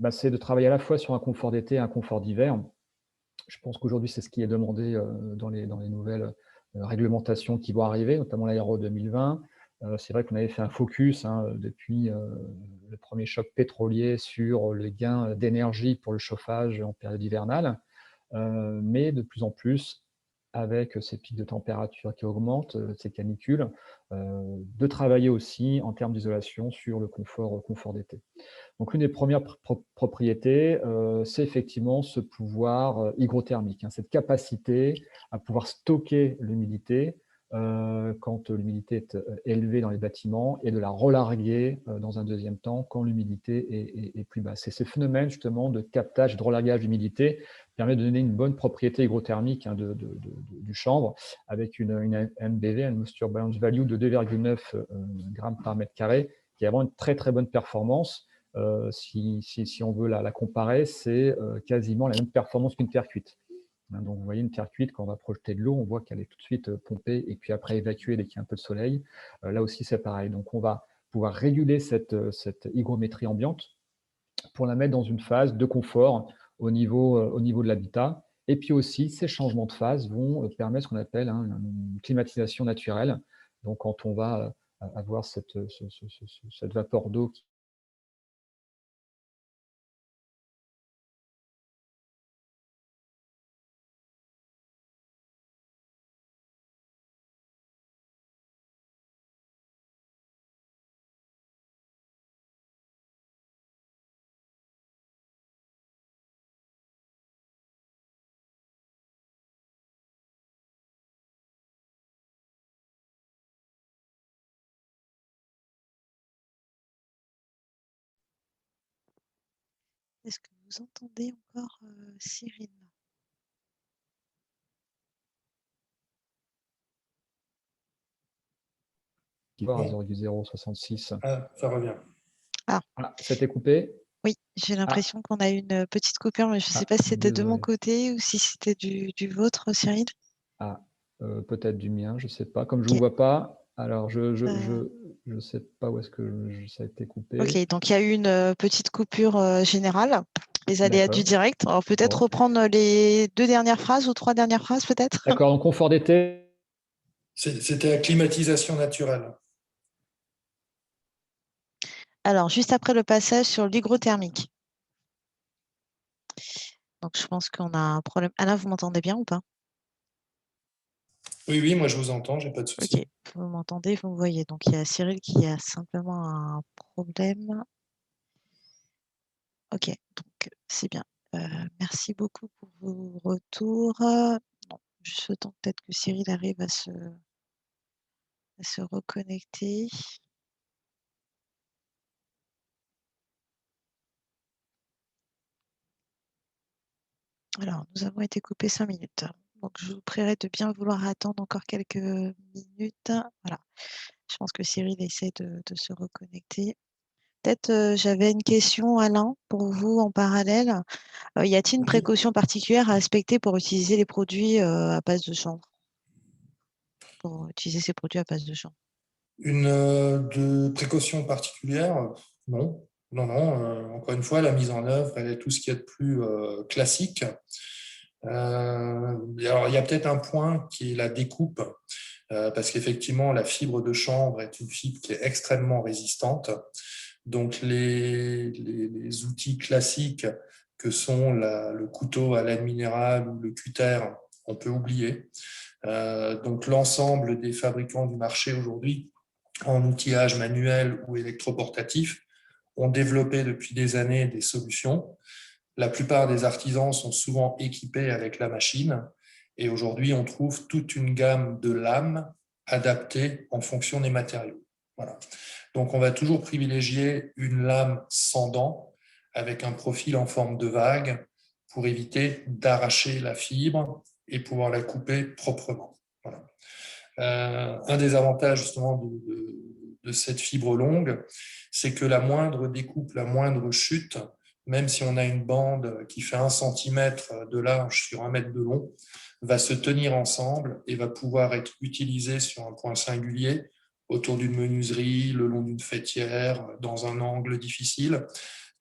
c'est de travailler à la fois sur un confort d'été et un confort d'hiver. Je pense qu'aujourd'hui, c'est ce qui est demandé dans les nouvelles réglementations qui vont arriver, notamment l'Aéro 2020. C'est vrai qu'on avait fait un focus depuis le premier choc pétrolier sur le gain d'énergie pour le chauffage en période hivernale, mais de plus en plus, avec ces pics de température qui augmentent, ces canicules, de travailler aussi en termes d'isolation sur le confort d'été. Donc l'une des premières propriétés, c'est effectivement ce pouvoir hygrothermique, hein, cette capacité à pouvoir stocker l'humidité quand l'humidité est élevée dans les bâtiments et de la relarguer dans un deuxième temps quand l'humidité est plus basse. Et ce phénomène justement de captage et de relargage d'humidité permet de donner une bonne propriété hygrothermique du chanvre avec une MBV, une Moisture Balance Value de 2,9 grammes par mètre carré, qui a vraiment une très très bonne performance. Si on veut la comparer, c'est quasiment la même performance qu'une terre cuite. Donc, vous voyez, une terre cuite, quand on va projeter de l'eau, on voit qu'elle est tout de suite pompée et puis après évacuée dès qu'il y a un peu de soleil. Là aussi, c'est pareil. Donc, on va pouvoir réguler cette hygrométrie ambiante pour la mettre dans une phase de confort au niveau de l'habitat. Et puis aussi, ces changements de phase vont permettre ce qu'on appelle une climatisation naturelle. Donc, quand on va avoir cette vapeur d'eau qui Est-ce que vous entendez encore Cyril? va à Non. 0,066. Ah, ça revient. Ah, Ah, c'était coupé. oui, j'ai l'impression qu'on a eu une petite coupure, mais je ne sais Ah, pas si c'était de mon désolé. côté ou si c'était du vôtre, Cyril. Ah, peut-être du mien, je ne sais pas. Comme je ne Ok. vous vois pas, alors je Euh, ne sais pas où est-ce que ça a été Ok, coupé. donc il y a eu une petite coupure générale, les aléas du D'accord. direct. Alors peut-être Bon. reprendre les 2 dernières phrases ou 3 dernières phrases peut-être. D'accord, donc confort d'été. C'était la climatisation naturelle. Alors juste après le passage sur l'hygrothermique. Donc je pense qu'on a un problème. Alain, vous m'entendez bien ou pas? Oui, oui, moi je vous entends, j'ai pas de Ok, souci. vous m'entendez, vous me voyez. Donc il y a Cyril qui a simplement un problème. Ok, donc c'est bien. Merci beaucoup pour vos retours. Bon, juste le temps peut-être que Cyril arrive à se reconnecter. Alors, nous avons été coupés 5 minutes. Donc, je vous prierai de bien vouloir attendre encore quelques minutes. Voilà. Je pense que Cyril essaie de se reconnecter. Peut-être j'avais une question, Alain, pour vous en parallèle. Y a-t-il une Oui. précaution particulière à respecter pour utiliser les produits à base de chanvre? Pour utiliser ces produits à base de chanvre. Une de précaution particulière? Non. Non, non. Encore une fois, la mise en œuvre, elle est tout ce qui est de plus classique. Alors, il y a peut-être un point qui est la découpe, parce qu'effectivement, la fibre de chanvre est une fibre qui est extrêmement résistante. Donc, les outils classiques que sont le couteau à laine minérale ou le cutter, on peut oublier. Donc, l'ensemble des fabricants du marché aujourd'hui, en outillage manuel ou électroportatif, ont développé depuis des années des solutions. La plupart des artisans sont souvent équipés avec la machine et aujourd'hui, on trouve toute une gamme de lames adaptées en fonction des matériaux. Voilà. Donc, on va toujours privilégier une lame sans dents avec un profil en forme de vague pour éviter d'arracher la fibre et pouvoir la couper proprement. Voilà. Un des avantages justement de cette fibre longue, c'est que la moindre découpe, la moindre chute, même si on a une bande qui fait 1 centimètre de large sur 1 mètre de long, va se tenir ensemble et va pouvoir être utilisée sur un point singulier autour d'une menuiserie, le long d'une faîtière, dans un angle difficile.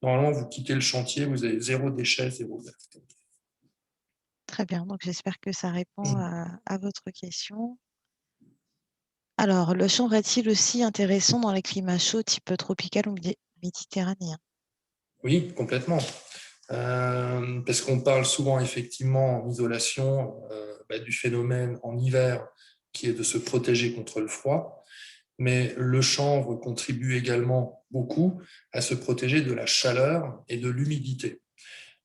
Normalement, vous quittez le chantier, vous avez 0 déchet, 0 perte. Très bien, donc j'espère que ça répond à votre question. Alors, le chanvre est-il aussi intéressant dans les climats chauds type tropical ou méditerranéen? Oui, complètement. Parce qu'on parle souvent effectivement en isolation du phénomène en hiver qui est de se protéger contre le froid, mais le chanvre contribue également beaucoup à se protéger de la chaleur et de l'humidité.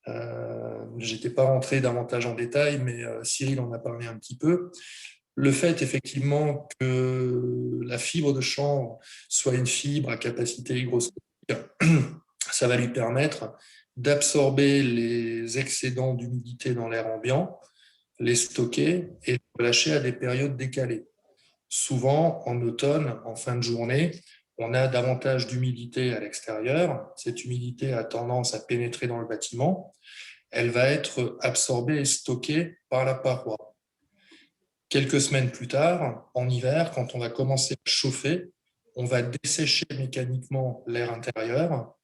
Je n'étais pas rentré davantage en détail, mais Cyril en a parlé un petit peu. Le fait effectivement que la fibre de chanvre soit une fibre à capacité hygroscopique, ça va lui permettre d'absorber les excédents d'humidité dans l'air ambiant, les stocker et de relâcher à des périodes décalées. Souvent, en automne, en fin de journée, on a davantage d'humidité à l'extérieur. Cette humidité a tendance à pénétrer dans le bâtiment. Elle va être absorbée et stockée par la paroi. Quelques semaines plus tard, en hiver, quand on va commencer à chauffer, on va dessécher mécaniquement l'air intérieur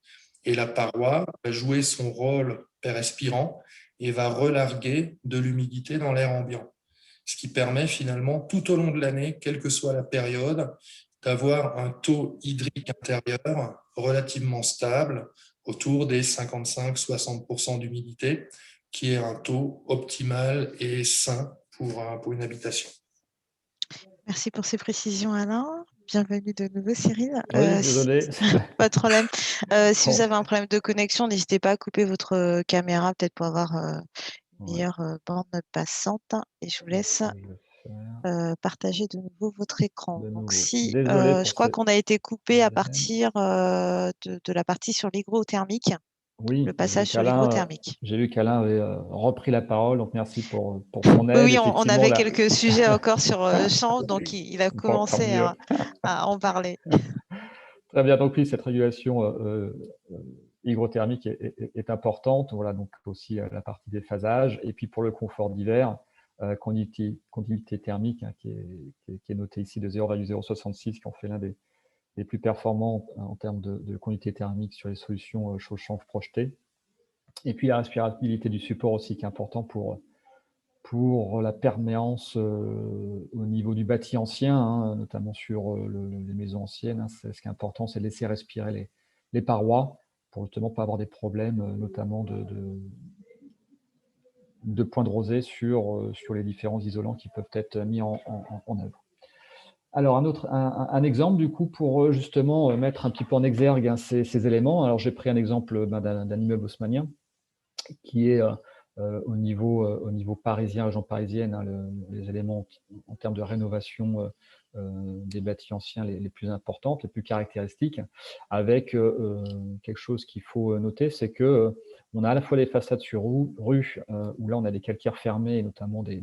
et la paroi va jouer son rôle respirant et va relarguer de l'humidité dans l'air ambiant. Ce qui permet finalement, tout au long de l'année, quelle que soit la période, d'avoir un taux hydrique intérieur relativement stable, autour des 55-60% d'humidité, qui est un taux optimal et sain pour une habitation. Merci pour ces précisions, Alain. Bienvenue de nouveau, Cyril. Oui, désolé. Pas de problème. Si Bon. vous avez un problème de connexion, n'hésitez pas à couper votre caméra, peut-être pour avoir une meilleure bande passante. Et je vous laisse partager de nouveau votre écran. Donc, si je crois qu'on a été coupé à partir de la partie sur l'hygrothermique, oui, le passage sur l'hygrothermique. J'ai vu qu'Alain avait repris la parole, donc merci pour son aide. Oui, on avait quelques sujets encore sur chanvre, donc il a commencé à en parler. Très bien, donc oui, cette régulation hygrothermique est importante. Voilà, donc aussi la partie des phasages. Et puis pour le confort d'hiver, continuité thermique hein, qui est notée ici de 0,066, qui en fait l'un des plus performants en termes de continuité thermique sur les solutions chaud-chanvre projetées. Et puis la respirabilité du support aussi, qui est important pour la perméance au niveau du bâti ancien, hein, notamment sur les maisons anciennes. Hein, ce qui est important, c'est de laisser respirer les parois pour justement pas avoir des problèmes, notamment de points de rosée sur les différents isolants qui peuvent être mis en œuvre. Alors, un exemple, du coup, pour justement mettre un petit peu en exergue hein, ces éléments. Alors, j'ai pris un exemple d'un immeuble haussmannien qui est au niveau parisien, région parisienne, hein, les éléments en termes de rénovation des bâtis anciens les plus importantes, les plus caractéristiques, avec quelque chose qu'il faut noter, c'est que on a à la fois les façades sur rue, où là on a des calcaires fermés, notamment des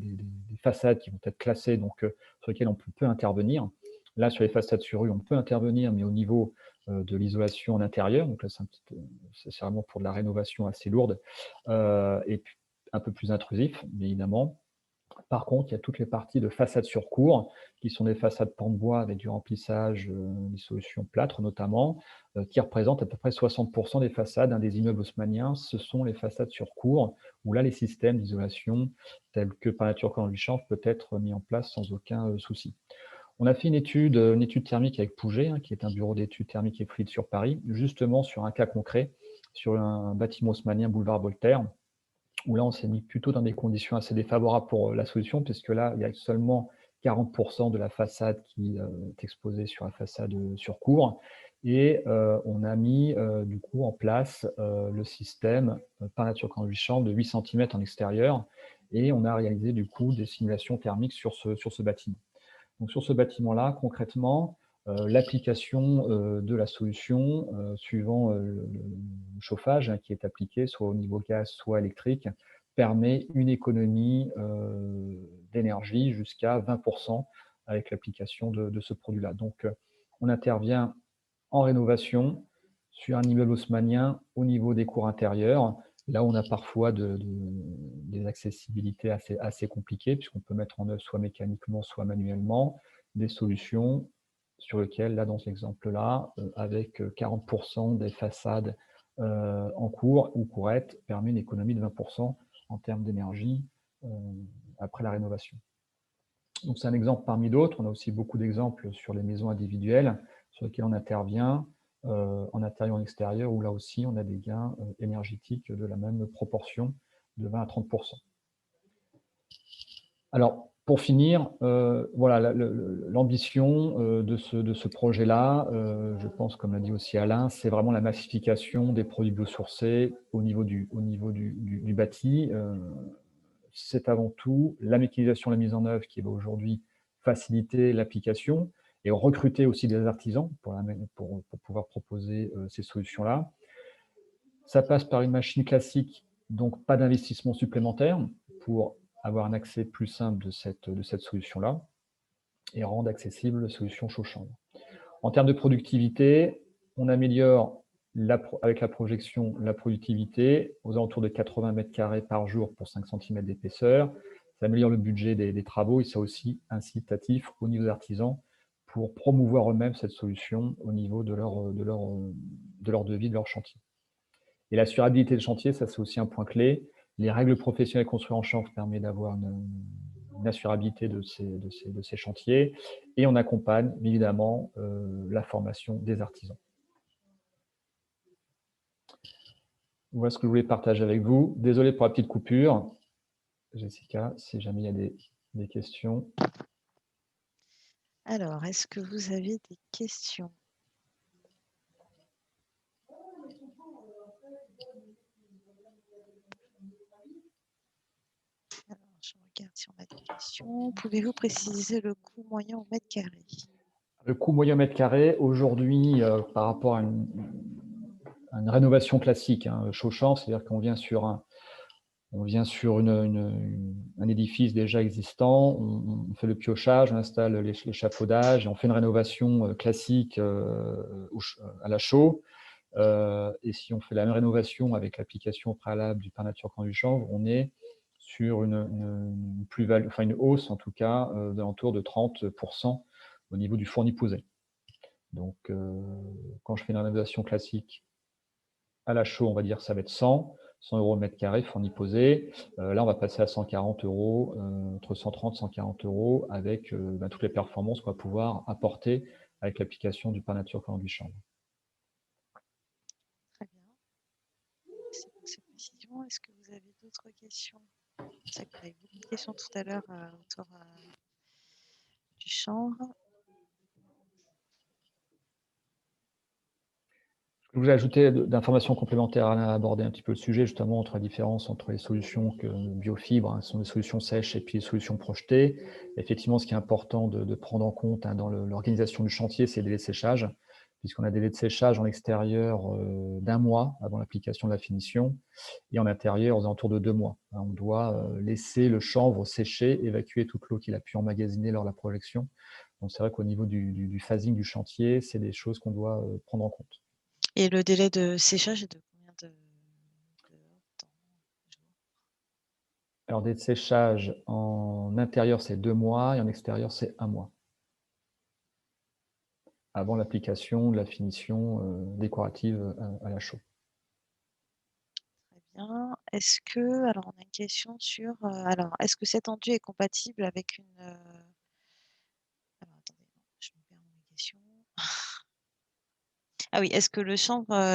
façades qui vont être classées, donc sur lesquelles on peut intervenir. Là, sur les façades sur rue, on peut intervenir, mais au niveau de l'isolation en intérieur, donc là c'est vraiment pour de la rénovation assez lourde, et puis un peu plus intrusif, bien évidemment. Par contre, il y a toutes les parties de façade sur cour, qui sont des façades pan de bois avec du remplissage, des solutions plâtre notamment, qui représentent à peu près 60% des façades hein, des immeubles haussmanniens. Ce sont les façades sur cour, où là, les systèmes d'isolation, tels que par nature comme du chanvre, peut être mis en place sans aucun souci. On a fait une étude thermique avec Pouget, hein, qui est un bureau d'études thermiques et fluides sur Paris, justement sur un cas concret, sur un bâtiment haussmannien boulevard Voltaire, où là, on s'est mis plutôt dans des conditions assez défavorables pour la solution, puisque là, il y a seulement 40% de la façade qui est exposée sur la façade sur cour. Et on a mis du coup en place le système par nature conduit chambre de 8 cm en extérieur, et on a réalisé du coup des simulations thermiques sur ce bâtiment. Donc sur ce bâtiment-là, concrètement, l'application de la solution, suivant le chauffage hein, qui est appliqué, soit au niveau gaz, soit électrique, permet une économie d'énergie jusqu'à 20% avec l'application de ce produit-là. Donc, on intervient en rénovation sur un immeuble haussmannien au niveau des cours intérieures, là où on a parfois des accessibilités assez compliquées, puisqu'on peut mettre en œuvre soit mécaniquement, soit manuellement, des solutions sur lesquelles, là, dans cet exemple-là, avec 40% des façades en cours ou courettes, permet une économie de 20% en termes d'énergie après la rénovation. Donc, c'est un exemple parmi d'autres. On a aussi beaucoup d'exemples sur les maisons individuelles sur lesquelles on intervient en intérieur et en extérieur, où là aussi, on a des gains énergétiques de la même proportion, de 20 à 30%. Alors, pour finir, voilà, l'ambition de ce projet-là, je pense, comme l'a dit aussi Alain, c'est vraiment la massification des produits biosourcés au niveau du bâti. C'est avant tout la mécanisation, la mise en œuvre qui est aujourd'hui faciliter l'application et recruter aussi des artisans pour pouvoir proposer ces solutions-là. Ça passe par une machine classique, donc pas d'investissement supplémentaire pour avoir un accès plus simple de cette solution-là et rendre accessible la solution chaud-chambre. En termes de productivité, on améliore avec la projection la productivité aux alentours de 80 mètres carrés par jour pour 5 cm d'épaisseur. Ça améliore le budget des travaux et c'est aussi incitatif au niveau des artisans pour promouvoir eux-mêmes cette solution au niveau de leur devis, de leur chantier. Et l'assurabilité de chantier, ça c'est aussi un point clé. Les règles professionnelles construites en chanvre permettent d'avoir une assurabilité de ces chantiers et on accompagne évidemment la formation des artisans. Voilà ce que je voulais partager avec vous. Désolé pour la petite coupure. Jessica, si jamais il y a des questions. Alors, est-ce que vous avez des questions? Alors, je regarde si on a des questions. Pouvez-vous préciser le coût moyen au mètre carré? Le coût moyen mètre carré, aujourd'hui, par rapport à une rénovation classique, chaud-chambre, c'est-à-dire qu'on vient sur un édifice déjà existant, on fait le piochage, on installe l'échafaudage, et on fait une rénovation classique à la chaux. Et si on fait la même rénovation avec l'application préalable du Peinture Conduit Chanvre, on est sur une plus-value, enfin une hausse en tout cas, d'alentour de 30% au niveau du fourni posé. Donc, quand je fais une rénovation classique à la chaux, on va dire ça va être 100 € le mètre carré, fourni posé. Là, on va passer à 140 €, entre 130 et 140 € avec toutes les performances qu'on va pouvoir apporter avec l'application du Peinture Conduit Chanvre. Très bien. Merci pour ces précisions. Est-ce que vous avez d'autres questions? C'est vrai qu'on a eu beaucoup de questions tout à l'heure autour du chanvre. Je voulais ajouter d'informations complémentaires à aborder un petit peu le sujet, justement, entre la différence entre les solutions biofibres, ce sont des solutions sèches, et puis les solutions projetées. Effectivement, ce qui est important de prendre en compte dans l'organisation du chantier, c'est les délais de séchage, puisqu'on a des délais de séchage en extérieur d'1 mois avant l'application de la finition, et en intérieur aux alentours de 2 mois. On doit laisser le chanvre sécher, évacuer toute l'eau qu'il a pu emmagasiner lors de la projection. Donc c'est vrai qu'au niveau du phasing du chantier, c'est des choses qu'on doit prendre en compte. Et le délai de séchage est de combien de temps? Alors, des séchages en intérieur, c'est 2 mois et en extérieur, c'est 1 mois. Avant l'application de la finition décorative à la chaux. Très bien. Est-ce que, alors on a une question sur, alors est-ce que cet enduit est compatible avec une, alors attendez, je me perds dans mes questions. Ah oui, est-ce que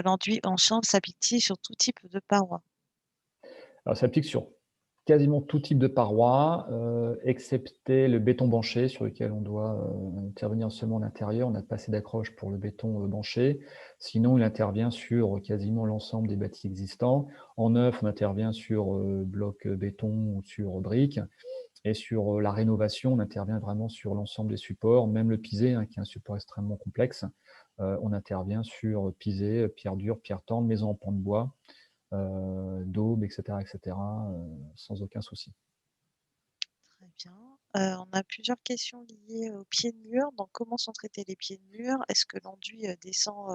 l'enduit en chanvre s'applique sur tout type de parois? Alors, ça s'applique sur quasiment tout type de parois, excepté le béton banché sur lequel on doit intervenir seulement en intérieur. On n'a pas assez d'accroche pour le béton banché. Sinon, il intervient sur quasiment l'ensemble des bâtis existants. En neuf, on intervient sur bloc béton ou sur briques. Et sur la rénovation, on intervient vraiment sur l'ensemble des supports, même le pisé, qui est un support extrêmement complexe. On intervient sur pisé, pierre dure, pierre tendre, maison en pan de bois, daube, etc., sans aucun souci. Très bien. On a plusieurs questions liées aux pieds de mur. Donc, comment sont traités les pieds de mur? Est-ce que l'enduit descend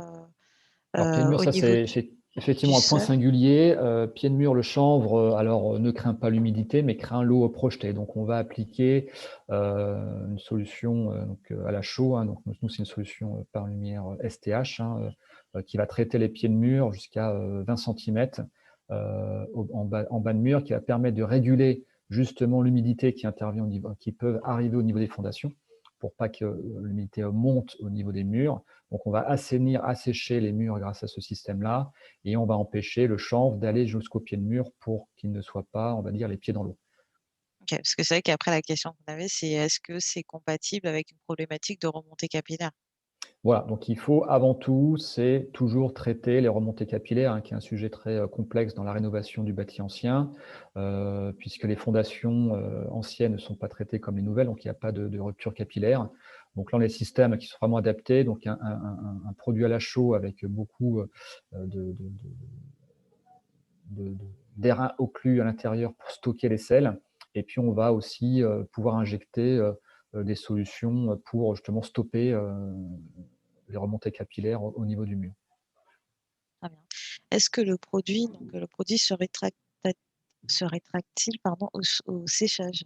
Alors, pied de mur, au ça niveau c'est du effectivement un point sol? singulier. Pied de mur, le chanvre, ne craint pas l'humidité, mais craint l'eau projetée. Donc, on va appliquer une solution à la chaux. Donc, nous, c'est une solution par lumière STH qui va traiter les pieds de mur jusqu'à 20 cm en bas de mur, qui va permettre de réguler justement l'humidité qui peut arriver au niveau des fondations pour pas que l'humidité monte au niveau des murs. Donc, on va assécher les murs grâce à ce système-là et on va empêcher le chanvre d'aller jusqu'au pied de mur pour qu'il ne soit pas, on va dire, les pieds dans l'eau. Ok, parce que c'est vrai qu'après, la question qu'on avait, c'est est-ce que c'est compatible avec une problématique de remontée capillaire? Voilà, donc il faut avant tout, c'est toujours traiter les remontées capillaires, qui est un sujet très, complexe dans la rénovation du bâti ancien, puisque les fondations, anciennes ne sont pas traitées comme les nouvelles, donc il n'y a pas de rupture capillaire. Donc là, on a des systèmes qui sont vraiment adaptés, donc un produit à la chaux avec beaucoup, de d'air occlus à l'intérieur pour stocker les sels et puis on va aussi, pouvoir injecter, des solutions, pour justement stopper, les remontées capillaires au niveau du mur. Très bien. Est-ce que le produit se rétractile pardon, au séchage?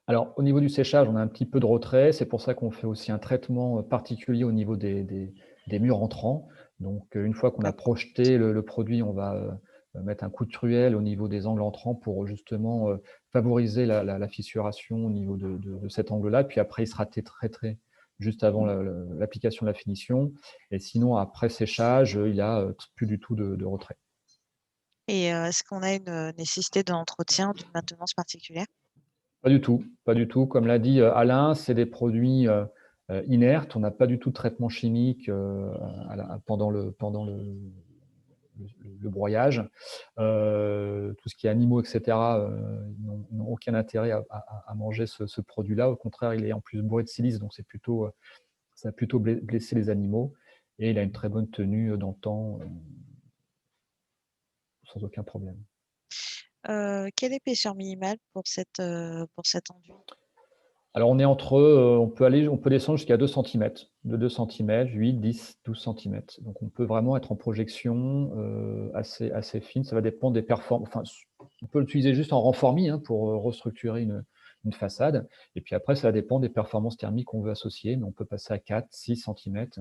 Alors, au niveau du séchage, on a un petit peu de retrait. C'est pour ça qu'on fait aussi un traitement, particulier au niveau des murs entrants. Donc, une fois qu'on a D'accord. projeté le produit, on va, mettre un coup de truelle au niveau des angles entrants pour justement, favoriser la fissuration au niveau de cet angle-là. Puis après, il sera traité juste avant l'application de la finition. Et sinon, après séchage, il y a, plus du tout de retrait. Et est-ce qu'on a une, nécessité d'un entretien, d'une maintenance particulière? Pas du tout, pas du tout. Comme l'a dit, Alain, c'est des produits, inertes. On n'a pas du tout de traitement chimique, pendant le broyage. Tout ce qui est animaux et cetera, n'ont aucun intérêt à manger ce produit-là. Au contraire, il est en plus bourré de silice, donc ça a plutôt blessé les animaux et il a une très bonne tenue, dans le temps, sans aucun problème. Quelle épaisseur minimale pour cet enduit? Alors on est entre, on peut descendre jusqu'à 2 centimètres, de 2 centimètres, 8, 10, 12 centimètres. Donc on peut vraiment être en projection, assez fine. Ça va dépendre des performances. Enfin, on peut l'utiliser juste en renformis, pour, restructurer une façade et puis après ça va dépendre des performances thermiques qu'on veut associer, mais on peut passer à 4, 6 centimètres,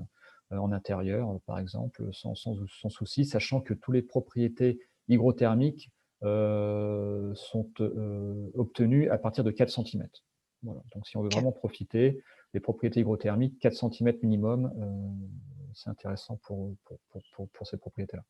en intérieur, par exemple, sans souci, sachant que toutes les propriétés hygrothermiques, sont, obtenues à partir de 4 centimètres. Voilà, donc si on veut OK, vraiment profiter des propriétés hygrothermiques, 4 centimètres minimum, c'est intéressant pour ces propriétés-là.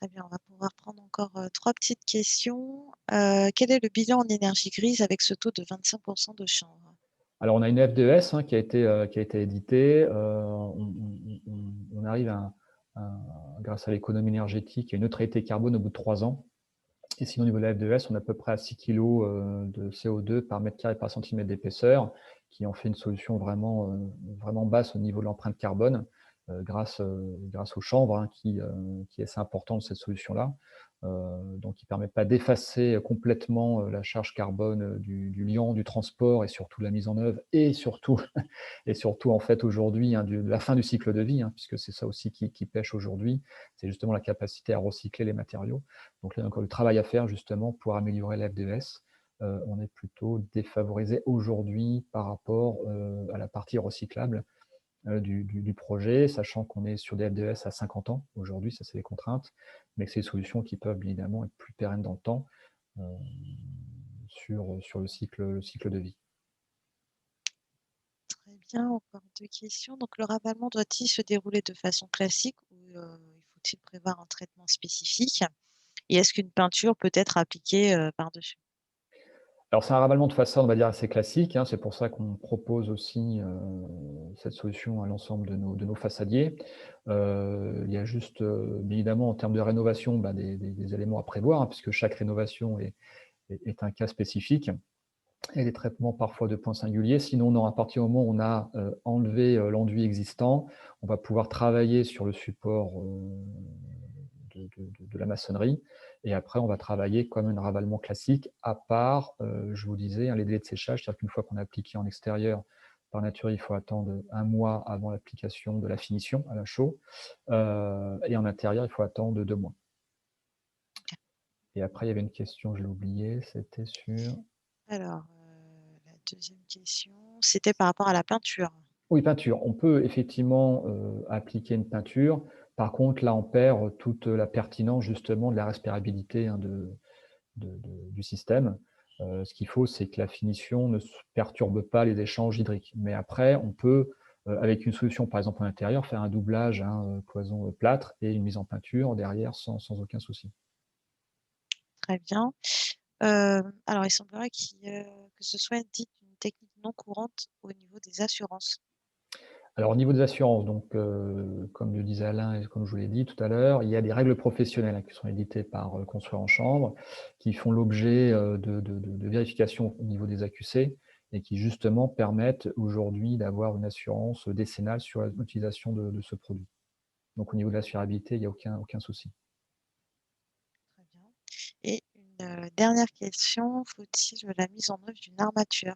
très bien. On va pouvoir prendre encore, 3 petites questions. Quel est le bilan en énergie grise avec ce taux de 25 de chanvre? Alors on a une FDES, qui a été éditée, on arrive grâce à l'économie énergétique, à une neutralité carbone au bout de 3 ans. Et sinon au niveau de la FDES, on est à peu près à 6 kilogrammes de CO2 par mètre carré par centimètre d'épaisseur, qui en fait une solution vraiment basse au niveau de l'empreinte carbone, grâce au chanvre, qui est assez important dans cette solution-là. Donc qui ne permet pas d'effacer complètement, la charge carbone, du liant, du transport et surtout de la mise en œuvre et surtout et surtout en fait aujourd'hui, de la fin du cycle de vie, puisque c'est ça aussi qui pèche aujourd'hui, c'est justement la capacité à recycler les matériaux. Donc là, il y a encore du travail à faire justement pour améliorer la FDES. On est plutôt défavorisé aujourd'hui par rapport, à la partie recyclable, du projet, sachant qu'on est sur des FDES à 50 ans aujourd'hui, ça c'est les contraintes, mais que c'est des solutions qui peuvent bien évidemment être plus pérennes dans le temps, heu, sur le cycle de vie. Très bien, encore 2 questions. Donc le ravalement doit-il se dérouler de façon classique ou, il faut-il prévoir un traitement spécifique? Et est-ce qu'une peinture peut être appliquée, par-dessus? Alors c'est un ravalement de façade, on va dire, assez classique, c'est pour ça qu'on propose aussi, cette solution à l'ensemble de nos façadiers. Il y a juste, bien évidemment en termes de rénovation, des éléments à prévoir, puisque chaque rénovation est un cas spécifique et des traitements parfois de points singuliers. Sinon, non, à partir du moment où on a, enlevé, l'enduit existant, on va pouvoir travailler sur le support, de la maçonnerie et après on va travailler comme un ravalement classique à part, je vous disais, les délais de séchage, c'est-à-dire qu'une fois qu'on a appliqué en extérieur, par nature, il faut attendre 1 mois avant l'application de la finition à la chaux, et en intérieur, il faut attendre 2 mois. Et après, il y avait une question, je l'ai oubliée, c'était sur Alors, la deuxième question, c'était par rapport à la peinture. oui, peinture. On peut effectivement, appliquer une peinture. Par contre, là, on perd toute la pertinence justement de la respirabilité, du système. Ce qu'il faut, c'est que la finition ne perturbe pas les échanges hydriques. Mais après, on peut, avec une solution, par exemple, à l'intérieur, faire un doublage, cloison, plâtre et une mise en peinture derrière sans aucun souci. Très bien. Alors il semblerait que ce soit dit une technique non courante au niveau des assurances. Alors, au niveau des assurances, donc, comme le disait Alain et comme je vous l'ai dit tout à l'heure, il y a des règles professionnelles, qui sont éditées par Construire en Chambre, qui font l'objet de vérifications au niveau des AQC et qui justement permettent aujourd'hui d'avoir une assurance décennale sur l'utilisation de ce produit. Donc, au niveau de l'assurabilité, il n'y a aucun souci. Très bien. Et une dernière question, faut-il la mise en œuvre d'une armature?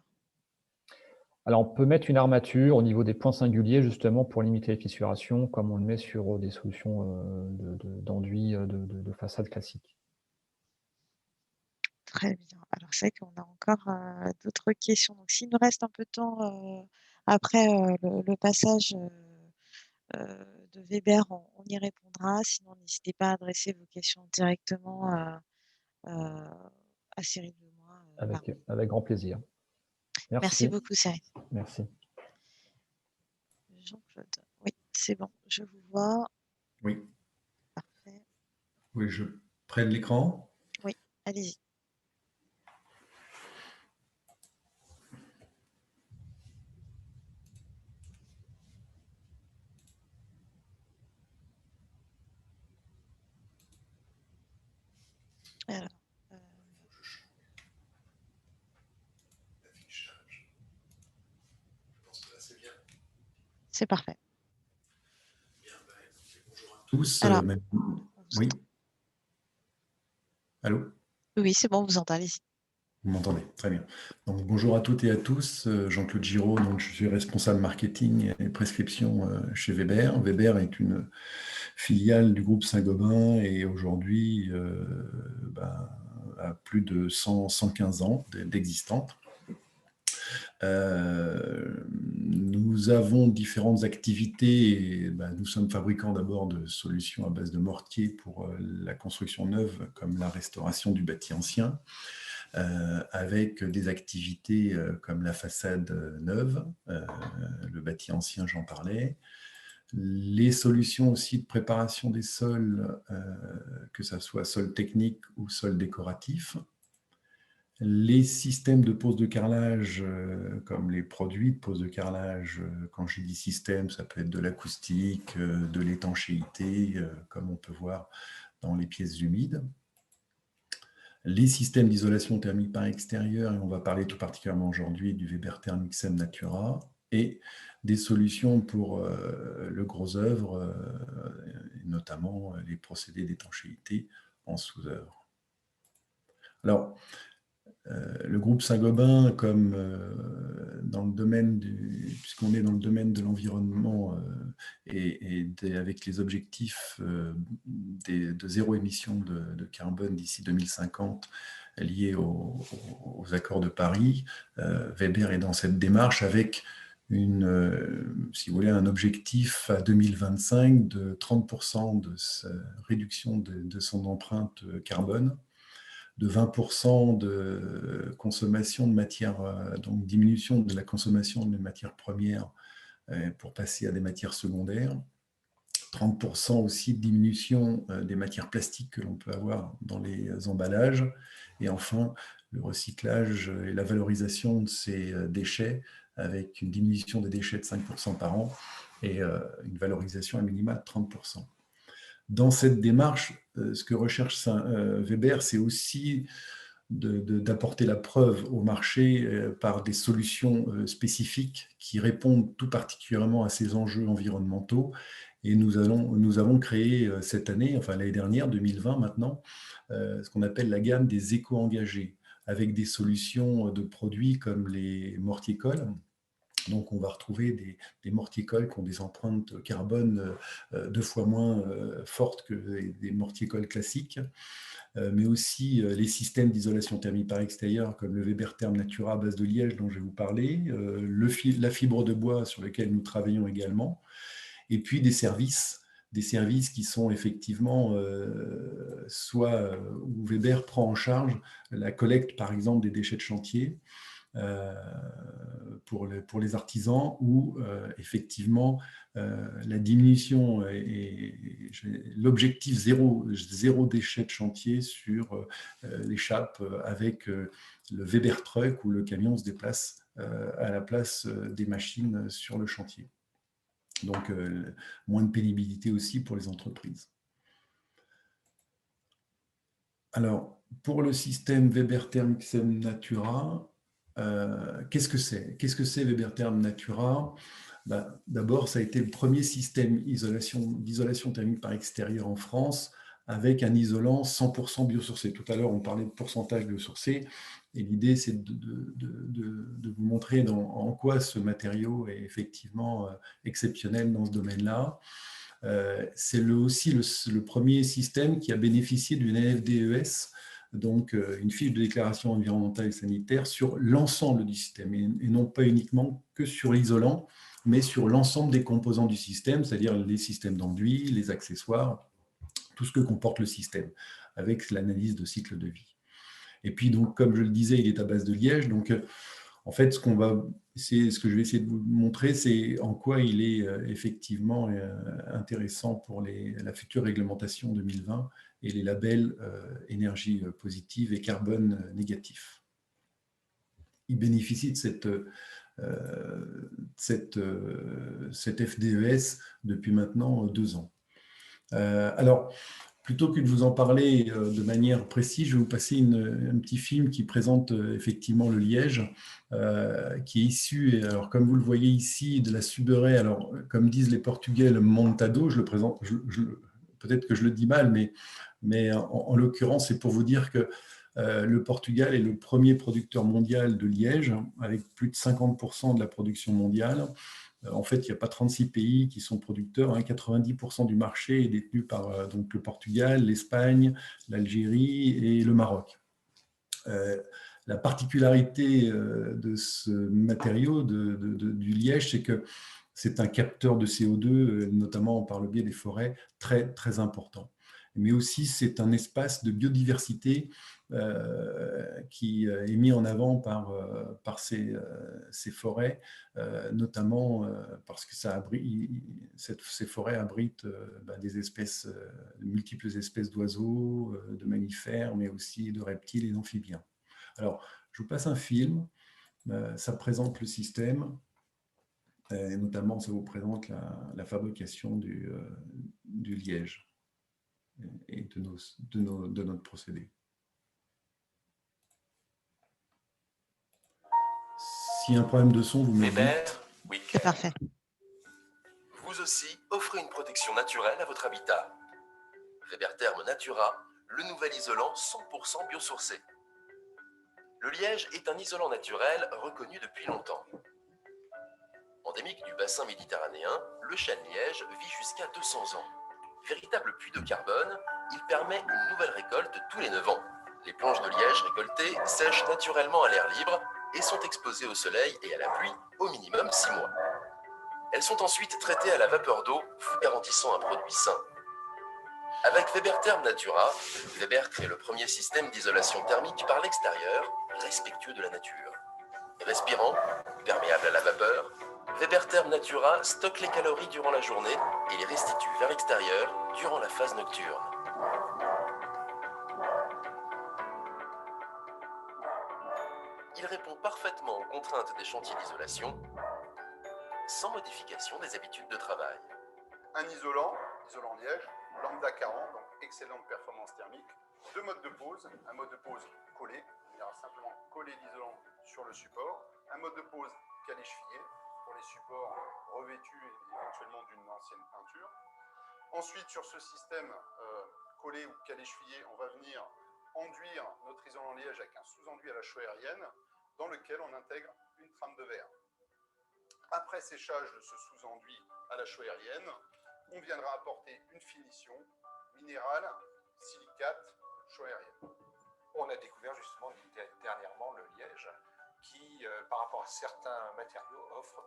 Alors, on peut mettre une armature au niveau des points singuliers, justement, pour limiter les fissurations, comme on le met sur des solutions d'enduit de façade classique. Très bien. Alors, c'est vrai qu'on a encore d'autres questions. Donc, s'il nous reste un peu de temps après le passage de Weber, on y répondra. Sinon, n'hésitez pas à adresser vos questions directement à Cyril ou moi. Voilà. Avec grand plaisir. Merci Merci. beaucoup, Cyril. Merci. Jean-Claude. Oui, c'est bon. Je vous vois. Oui. Parfait. Oui, je prenne l'écran. Oui, allez-y. Alors, c'est parfait. Tous, Alors, oui. Allô? oui, c'est bon, on vous entend, allez-y. Vous m'entendez? Très bien. Donc, bonjour à toutes et à tous. Jean-Claude Giraud, donc, je suis responsable marketing et prescription chez Weber. Weber est une filiale du groupe Saint-Gobain et aujourd'hui a plus de 115 ans d'existence. Nous avons différentes activités. Et, nous sommes fabricants d'abord de solutions à base de mortier pour la construction neuve, comme la restauration du bâti ancien, avec des activités comme la façade neuve, le bâti ancien, j'en parlais. Les solutions aussi de préparation des sols, que ce soit sol technique ou sol décoratif. Les systèmes de pose de carrelage, comme les produits de pose de carrelage, quand je dis système, ça peut être de l'acoustique, de l'étanchéité, comme on peut voir dans les pièces humides. Les systèmes d'isolation thermique par extérieur, et on va parler tout particulièrement aujourd'hui du Weber Thermixem Natura, et des solutions pour le gros œuvre, notamment les procédés d'étanchéité en sous-œuvre. Alors, le groupe Saint-Gobain, comme dans le domaine puisqu'on est dans le domaine de l'environnement et avec les objectifs de zéro émission de carbone d'ici 2050 liés aux accords de Paris, Weber est dans cette démarche avec si vous voulez, un objectif à 2025 de 30% de réduction de son empreinte carbone, de 20% de consommation de matières, donc diminution de la consommation de matières premières pour passer à des matières secondaires, 30% aussi de diminution des matières plastiques que l'on peut avoir dans les emballages, et enfin le recyclage et la valorisation de ces déchets avec une diminution des déchets de 5% par an et une valorisation à minima de 30%. Dans cette démarche, ce que recherche Weber, c'est aussi d'apporter la preuve au marché par des solutions spécifiques qui répondent tout particulièrement à ces enjeux environnementaux. Et nous avons créé cette année, enfin l'année dernière, 2020 maintenant, ce qu'on appelle la gamme des éco-engagés, avec des solutions de produits comme les mortiers-cols. Donc, on va retrouver des mortiers-cols qui ont des empreintes carbone 2 fois moins fortes que des mortiers-cols classiques, mais aussi les systèmes d'isolation thermique par extérieur, comme le Weber Therm Natura à base de liège dont je vais vous parler, la fibre de bois sur lequel nous travaillons également, et puis des services qui sont effectivement soit où Weber prend en charge la collecte, par exemple, des déchets de chantier, pour les artisans, ou effectivement la diminution et l'objectif zéro déchet de chantier sur l'échappe avec le Weber Truck, où le camion se déplace à la place des machines sur le chantier. Donc, moins de pénibilité aussi pour les entreprises. Alors, pour le système Weber Therm XM Natura, qu'est-ce que c'est? Qu'est-ce que c'est Weber Therm Natura? D'abord, ça a été le premier système d'isolation thermique par extérieur en France avec un isolant 100% biosourcé. Tout à l'heure, on parlait de pourcentage biosourcé, et l'idée, c'est de vous montrer en quoi ce matériau est effectivement exceptionnel dans ce domaine-là. C'est aussi le premier système qui a bénéficié d'une NFDES, donc une fiche de déclaration environnementale et sanitaire sur l'ensemble du système, et non pas uniquement que sur l'isolant, mais sur l'ensemble des composants du système, c'est-à-dire les systèmes d'enduit, les accessoires, tout ce que comporte le système, avec l'analyse de cycle de vie. Et puis, donc, comme je le disais, il est à base de liège. Donc, en fait, ce que je vais essayer de vous montrer, c'est en quoi il est effectivement intéressant pour la future réglementation 2020 et les labels énergie positive et carbone négatif. Il bénéficie de cette FDES depuis maintenant 2 ans. Alors, plutôt que de vous en parler de manière précise, je vais vous passer un petit film qui présente effectivement le liège, qui est issu, alors comme vous le voyez ici, de la Suberé. Alors, comme disent les Portugais, le Montado, je le présente, peut-être que je le dis mal, mais en l'occurrence, c'est pour vous dire que le Portugal est le premier producteur mondial de liège, avec plus de 50% de la production mondiale. En fait, il n'y a pas 36 pays qui sont producteurs. 90% du marché est détenu par donc, le Portugal, l'Espagne, l'Algérie et le Maroc. La particularité de ce matériau, du liège, c'est que c'est un capteur de CO2, notamment par le biais des forêts, très, très important. Mais aussi, c'est un espace de biodiversité qui est mis en avant par ces forêts, notamment parce que ces forêts abritent des espèces, de multiples espèces d'oiseaux, de mammifères, mais aussi de reptiles et d'amphibiens. Alors, je vous passe un film, ça présente le système, et notamment ça vous présente la fabrication du liège et de notre procédé. S'il y a un problème de son, vous me dites. C'est parfait. Vous aussi offrez une protection naturelle à votre habitat. Weber Therm Natura, le nouvel isolant 100% biosourcé. Le liège est un isolant naturel reconnu depuis longtemps. Endémique du bassin méditerranéen, le chêne-liège vit jusqu'à 200 ans. Véritable puits de carbone, il permet une nouvelle récolte tous les 9 ans. Les planches de liège récoltées sèchent naturellement à l'air libre et sont exposées au soleil et à la pluie au minimum 6 mois. Elles sont ensuite traitées à la vapeur d'eau, vous garantissant un produit sain. Avec Weber Therm Natura, Weber crée le premier système d'isolation thermique par l'extérieur, respectueux de la nature. Respirant, perméable à la vapeur, Weber Therm Natura stocke les calories durant la journée et les restitue vers l'extérieur durant la phase nocturne. Il répond parfaitement aux contraintes des chantiers d'isolation, sans modification des habitudes de travail. Un isolant liège, lambda 40, donc excellente performance thermique. 2 modes de pose, un mode de pose collé, on ira simplement coller l'isolant sur le support, un mode de pose caléchevillé pour les supports revêtus éventuellement d'une ancienne peinture. Ensuite, sur ce système collé ou caléchevillé, on va venir enduire notre isolant liège avec un sous-enduit à la chaux aérienne dans lequel on intègre une trame de verre. Après séchage de ce sous-enduit à la chaux aérienne, on viendra apporter une finition minérale, silicate, chaux aérienne. On a découvert justement dernièrement le liège qui, par rapport à certains matériaux, offre,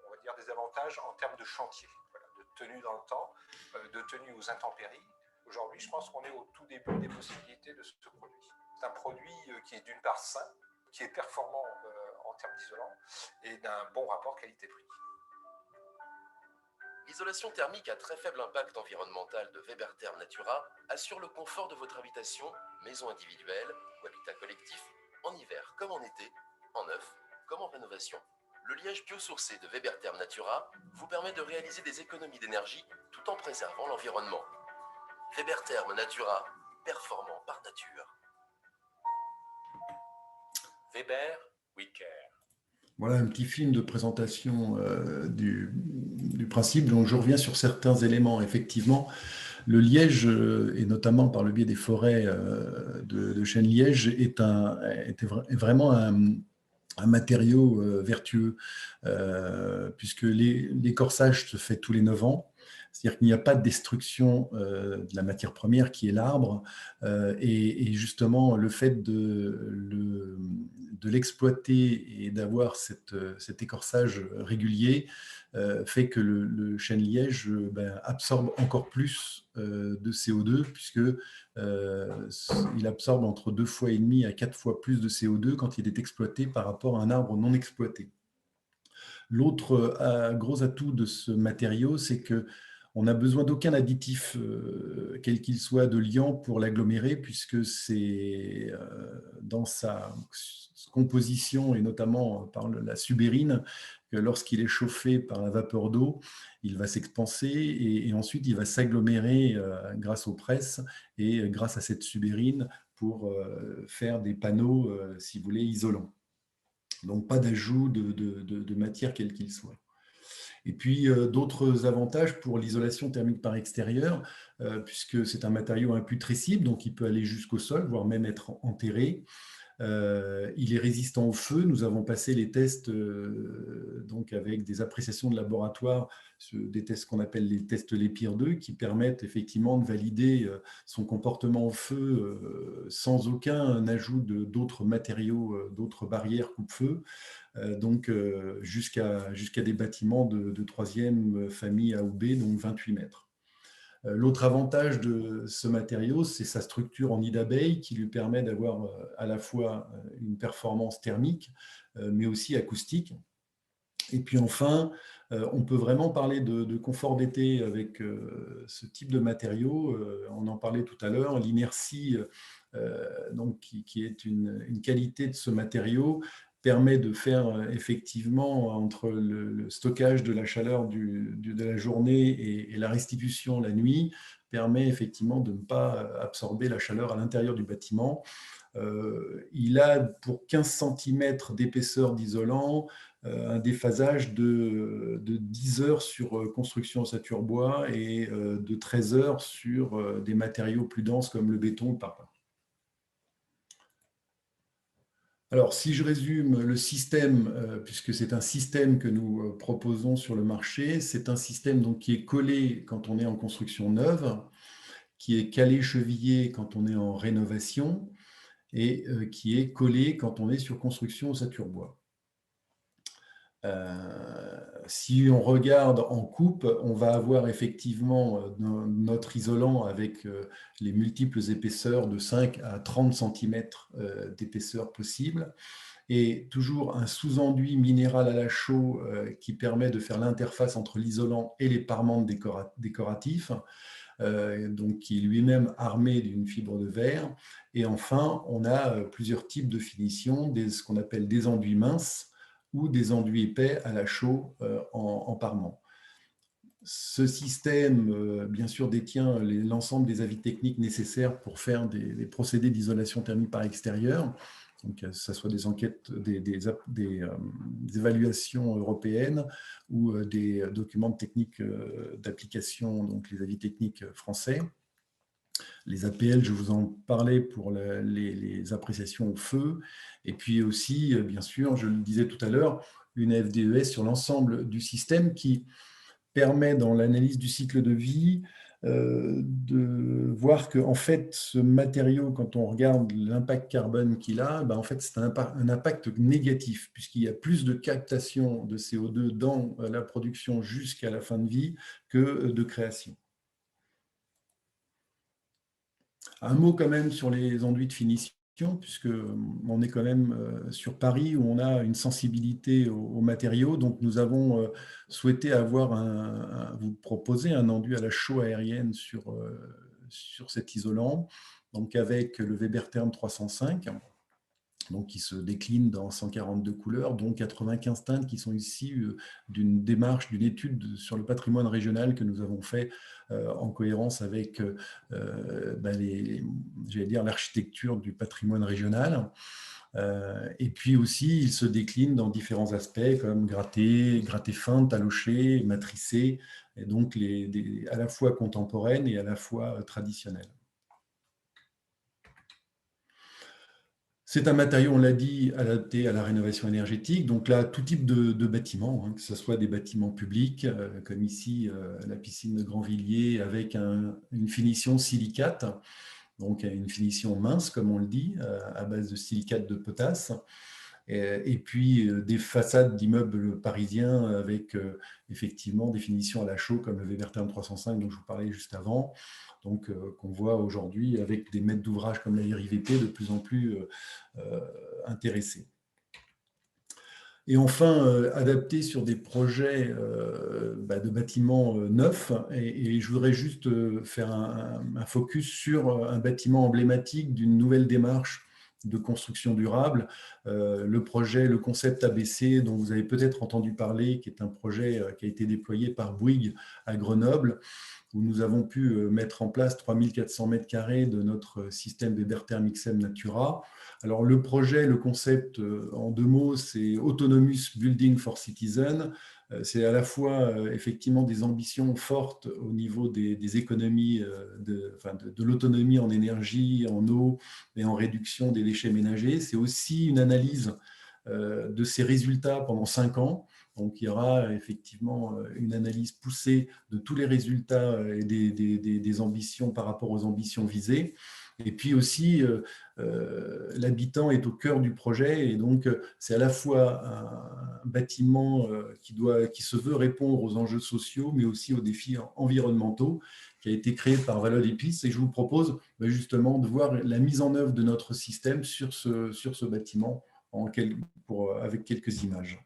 on va dire, des avantages en termes de chantier, voilà, de tenue dans le temps, de tenue aux intempéries. Aujourd'hui, je pense qu'on est au tout début des possibilités de ce produit. C'est un produit qui est d'une part sain, qui est performant en termes d'isolant et d'un bon rapport qualité-prix. L'isolation thermique à très faible impact environnemental de Weber Therm Natura assure le confort de votre habitation, maison individuelle ou habitat collectif, en hiver comme en été, en neuf comme en rénovation. Le liège biosourcé de Weber-Therm Natura vous permet de réaliser des économies d'énergie tout en préservant l'environnement. Weber-Therm Natura, performant par nature. Weber, we care. Voilà un petit film de présentation du principe. Donc, je reviens sur certains éléments. Effectivement, le liège, et notamment par le biais des forêts de chêne liège, est vraiment un matériau vertueux, puisque l'écorçage se fait tous les 9 ans. C'est-à-dire qu'il n'y a pas de destruction de la matière première qui est l'arbre, et justement le fait de l'exploiter et d'avoir cet écorçage régulier fait que le chêne liège absorbe encore plus de CO2, puisque il absorbe entre 2,5 fois à 4 fois plus de CO2 quand il est exploité par rapport à un arbre non exploité. L'autre gros atout de ce matériau, c'est que on n'a besoin d'aucun additif, quel qu'il soit, de liant pour l'agglomérer, puisque c'est dans sa composition, et notamment par la subérine, que lorsqu'il est chauffé par la vapeur d'eau, il va s'expanser et ensuite il va s'agglomérer grâce aux presses et grâce à cette subérine pour faire des panneaux, si vous voulez, isolants. Donc pas d'ajout de matière quel qu'il soit. Et puis d'autres avantages pour l'isolation thermique par extérieur, puisque c'est un matériau imputrescible, donc il peut aller jusqu'au sol, voire même être enterré. Il est résistant au feu. Nous avons passé les tests donc avec des appréciations de laboratoire, des tests qu'on appelle les tests Lépire 2, qui permettent effectivement de valider son comportement au feu sans aucun ajout d'autres matériaux, d'autres barrières coupe-feu, donc jusqu'à des bâtiments de 3e famille A ou B, donc 28 mètres. L'autre avantage de ce matériau, c'est sa structure en nid d'abeille qui lui permet d'avoir à la fois une performance thermique, mais aussi acoustique. Et puis enfin, on peut vraiment parler de confort d'été avec ce type de matériau. On en parlait tout à l'heure, l'inertie, donc qui est une qualité de ce matériau, permet de faire effectivement, entre le stockage de la chaleur de la journée et la restitution la nuit, permet effectivement de ne pas absorber la chaleur à l'intérieur du bâtiment. Il a pour 15 cm d'épaisseur d'isolant un déphasage de 10 heures sur construction ossature bois et de 13 heures sur des matériaux plus denses comme le béton ou le parpaing. Alors, si je résume le système, puisque c'est un système que nous proposons sur le marché, c'est un système donc, qui est collé quand on est en construction neuve, qui est calé chevillé quand on est en rénovation et qui est collé quand on est sur construction ossature bois. Si on regarde en coupe, on va avoir effectivement notre isolant avec les multiples épaisseurs de 5 à 30 cm d'épaisseur possible, et toujours un sous-enduit minéral à la chaux qui permet de faire l'interface entre l'isolant et les parements décoratifs, donc qui est lui-même armé d'une fibre de verre. Et enfin, on a plusieurs types de finitions, ce qu'on appelle des enduits minces ou des enduits épais à la chaux en parement. Ce système, bien sûr, détient l'ensemble des avis techniques nécessaires pour faire des procédés d'isolation thermique par extérieur, donc que ce soit des enquêtes, des évaluations européennes ou des documents de technique d'application, donc les avis techniques français. Les APL, je vous en parlais pour les appréciations au feu. Et puis aussi, bien sûr, je le disais tout à l'heure, une FDES sur l'ensemble du système qui permet, dans l'analyse du cycle de vie, de voir que en fait, ce matériau, quand on regarde l'impact carbone qu'il a, en fait, c'est un impact négatif, puisqu'il y a plus de captation de CO2 dans la production jusqu'à la fin de vie que de création. Un mot quand même sur les enduits de finition, puisqu'on est quand même sur Paris où on a une sensibilité aux matériaux. Donc, nous avons souhaité vous proposer un enduit à la chaux aérienne sur cet isolant, donc avec le Weber-Therm 305. donc qui se décline dans 142 couleurs, dont 95 teintes qui sont issues d'une démarche, d'une étude sur le patrimoine régional que nous avons fait en cohérence avec j'allais dire, l'architecture du patrimoine régional. Et puis aussi, il se décline dans différents aspects comme gratté fin, taloché, matricé, et donc à la fois contemporaines et à la fois traditionnelles. C'est un matériau, on l'a dit, adapté à la rénovation énergétique. Donc là, tout type de bâtiments, hein, que ce soit des bâtiments publics, comme ici la piscine de Grandvilliers, avec une finition silicate, donc une finition mince, comme on le dit, à base de silicate de potasse. Et puis des façades d'immeubles parisiens avec effectivement des finitions à la chaux, comme le Weber-Therme 305 dont je vous parlais juste avant. Donc, qu'on voit aujourd'hui avec des maîtres d'ouvrage comme la IRIVP de plus en plus intéressés. Et enfin, adapté sur des projets de bâtiments neufs. Et je voudrais juste faire un focus sur un bâtiment emblématique d'une nouvelle démarche de construction durable, le concept ABC, dont vous avez peut-être entendu parler, qui est un projet qui a été déployé par Bouygues à Grenoble, où nous avons pu mettre en place 3400 m² de notre système Weber-Therme XM Natura. Alors le projet, le concept, en 2 mots, c'est Autonomous Building for Citizens. C'est à la fois effectivement des ambitions fortes au niveau des économies, de l'autonomie en énergie, en eau et en réduction des déchets ménagers. C'est aussi une analyse de ces résultats pendant 5 ans. Donc, il y aura effectivement une analyse poussée de tous les résultats et des ambitions par rapport aux ambitions visées. Et puis aussi, l'habitant est au cœur du projet. Et donc, c'est à la fois un bâtiment qui se veut répondre aux enjeux sociaux, mais aussi aux défis environnementaux, qui a été créé par Valol Épices. Et je vous propose justement de voir la mise en œuvre de notre système sur ce bâtiment avec quelques images.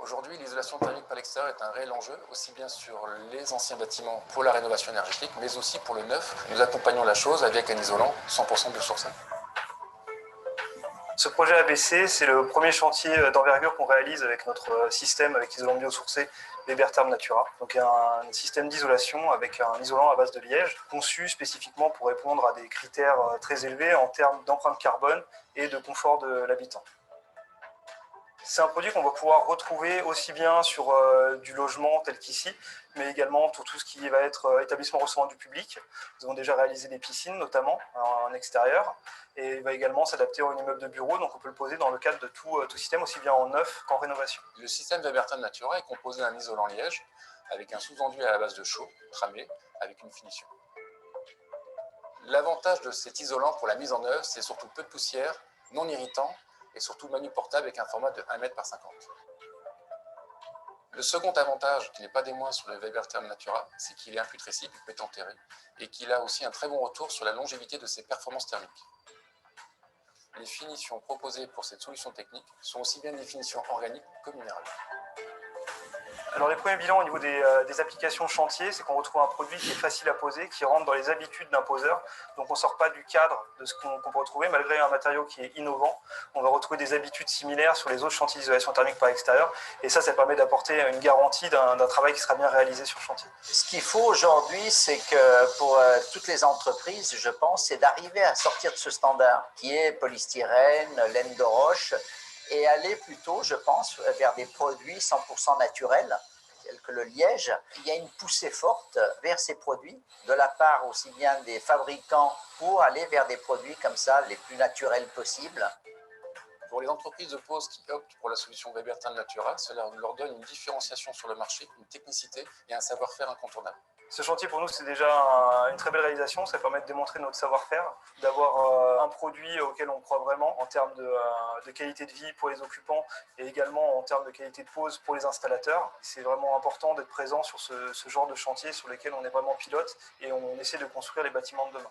Aujourd'hui, l'isolation thermique par l'extérieur est un réel enjeu, aussi bien sur les anciens bâtiments pour la rénovation énergétique, mais aussi pour le neuf. Nous accompagnons la chose avec un isolant 100% biosourcé. Ce projet ABC, c'est le premier chantier d'envergure qu'on réalise avec notre système avec isolant biosourcé Weber-Therme Natura. Donc un système d'isolation avec un isolant à base de liège, conçu spécifiquement pour répondre à des critères très élevés en termes d'empreinte carbone et de confort de l'habitant. C'est un produit qu'on va pouvoir retrouver aussi bien sur du logement tel qu'ici, mais également pour tout ce qui va être établissement recevant du public. Nous avons déjà réalisé des piscines, notamment en extérieur, et il va également s'adapter à un immeuble de bureau, donc on peut le poser dans le cadre de tout système, aussi bien en neuf qu'en rénovation. Le système Weber-Therme Natura est composé d'un isolant liège, avec un sous-enduit à la base de chaux, tramé, avec une finition. L'avantage de cet isolant pour la mise en œuvre, c'est surtout peu de poussière, non irritant, et surtout manuportable avec un format de 1 m par 50. Le second avantage, qui n'est pas des moindres sur le Weber-Therme Natura, c'est qu'il est imputrescible, il peut être enterré, et qu'il a aussi un très bon retour sur la longévité de ses performances thermiques. Les finitions proposées pour cette solution technique sont aussi bien des finitions organiques que minérales. Alors les premiers bilans au niveau des applications chantier, c'est qu'on retrouve un produit qui est facile à poser, qui rentre dans les habitudes d'un poseur. Donc on ne sort pas du cadre de ce qu'on peut retrouver, malgré un matériau qui est innovant. On va retrouver des habitudes similaires sur les autres chantiers d'isolation thermique par extérieur. Et ça permet d'apporter une garantie d'un travail qui sera bien réalisé sur chantier. Ce qu'il faut aujourd'hui, c'est que pour toutes les entreprises, je pense, c'est d'arriver à sortir de ce standard qui est polystyrène, laine de roche, et aller plutôt, je pense, vers des produits 100% naturels, tels que le liège. Il y a une poussée forte vers ces produits, de la part aussi bien des fabricants, pour aller vers des produits comme ça, les plus naturels possibles, Pour les entreprises de pose qui optent pour la solution Weber Therm Natura, cela leur donne une différenciation sur le marché, une technicité et un savoir-faire incontournable. Ce chantier, pour nous, c'est déjà une très belle réalisation. Ça permet de démontrer notre savoir-faire, d'avoir un produit auquel on croit vraiment en termes de qualité de vie pour les occupants et également en termes de qualité de pose pour les installateurs. C'est vraiment important d'être présent sur ce genre de chantier sur lesquels on est vraiment pilote et on essaie de construire les bâtiments de demain.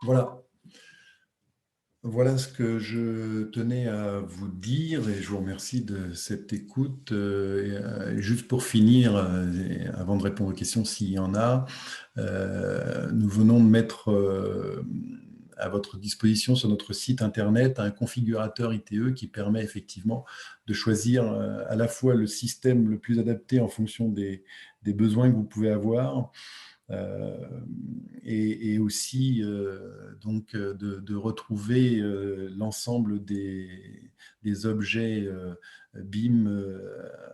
Voilà. Voilà ce que je tenais à vous dire et je vous remercie de cette écoute. Juste pour finir, avant de répondre aux questions s'il y en a, nous venons de mettre à votre disposition sur notre site internet un configurateur ITE qui permet effectivement de choisir à la fois le système le plus adapté en fonction des besoins que vous pouvez avoir, et aussi donc de retrouver l'ensemble des objets BIM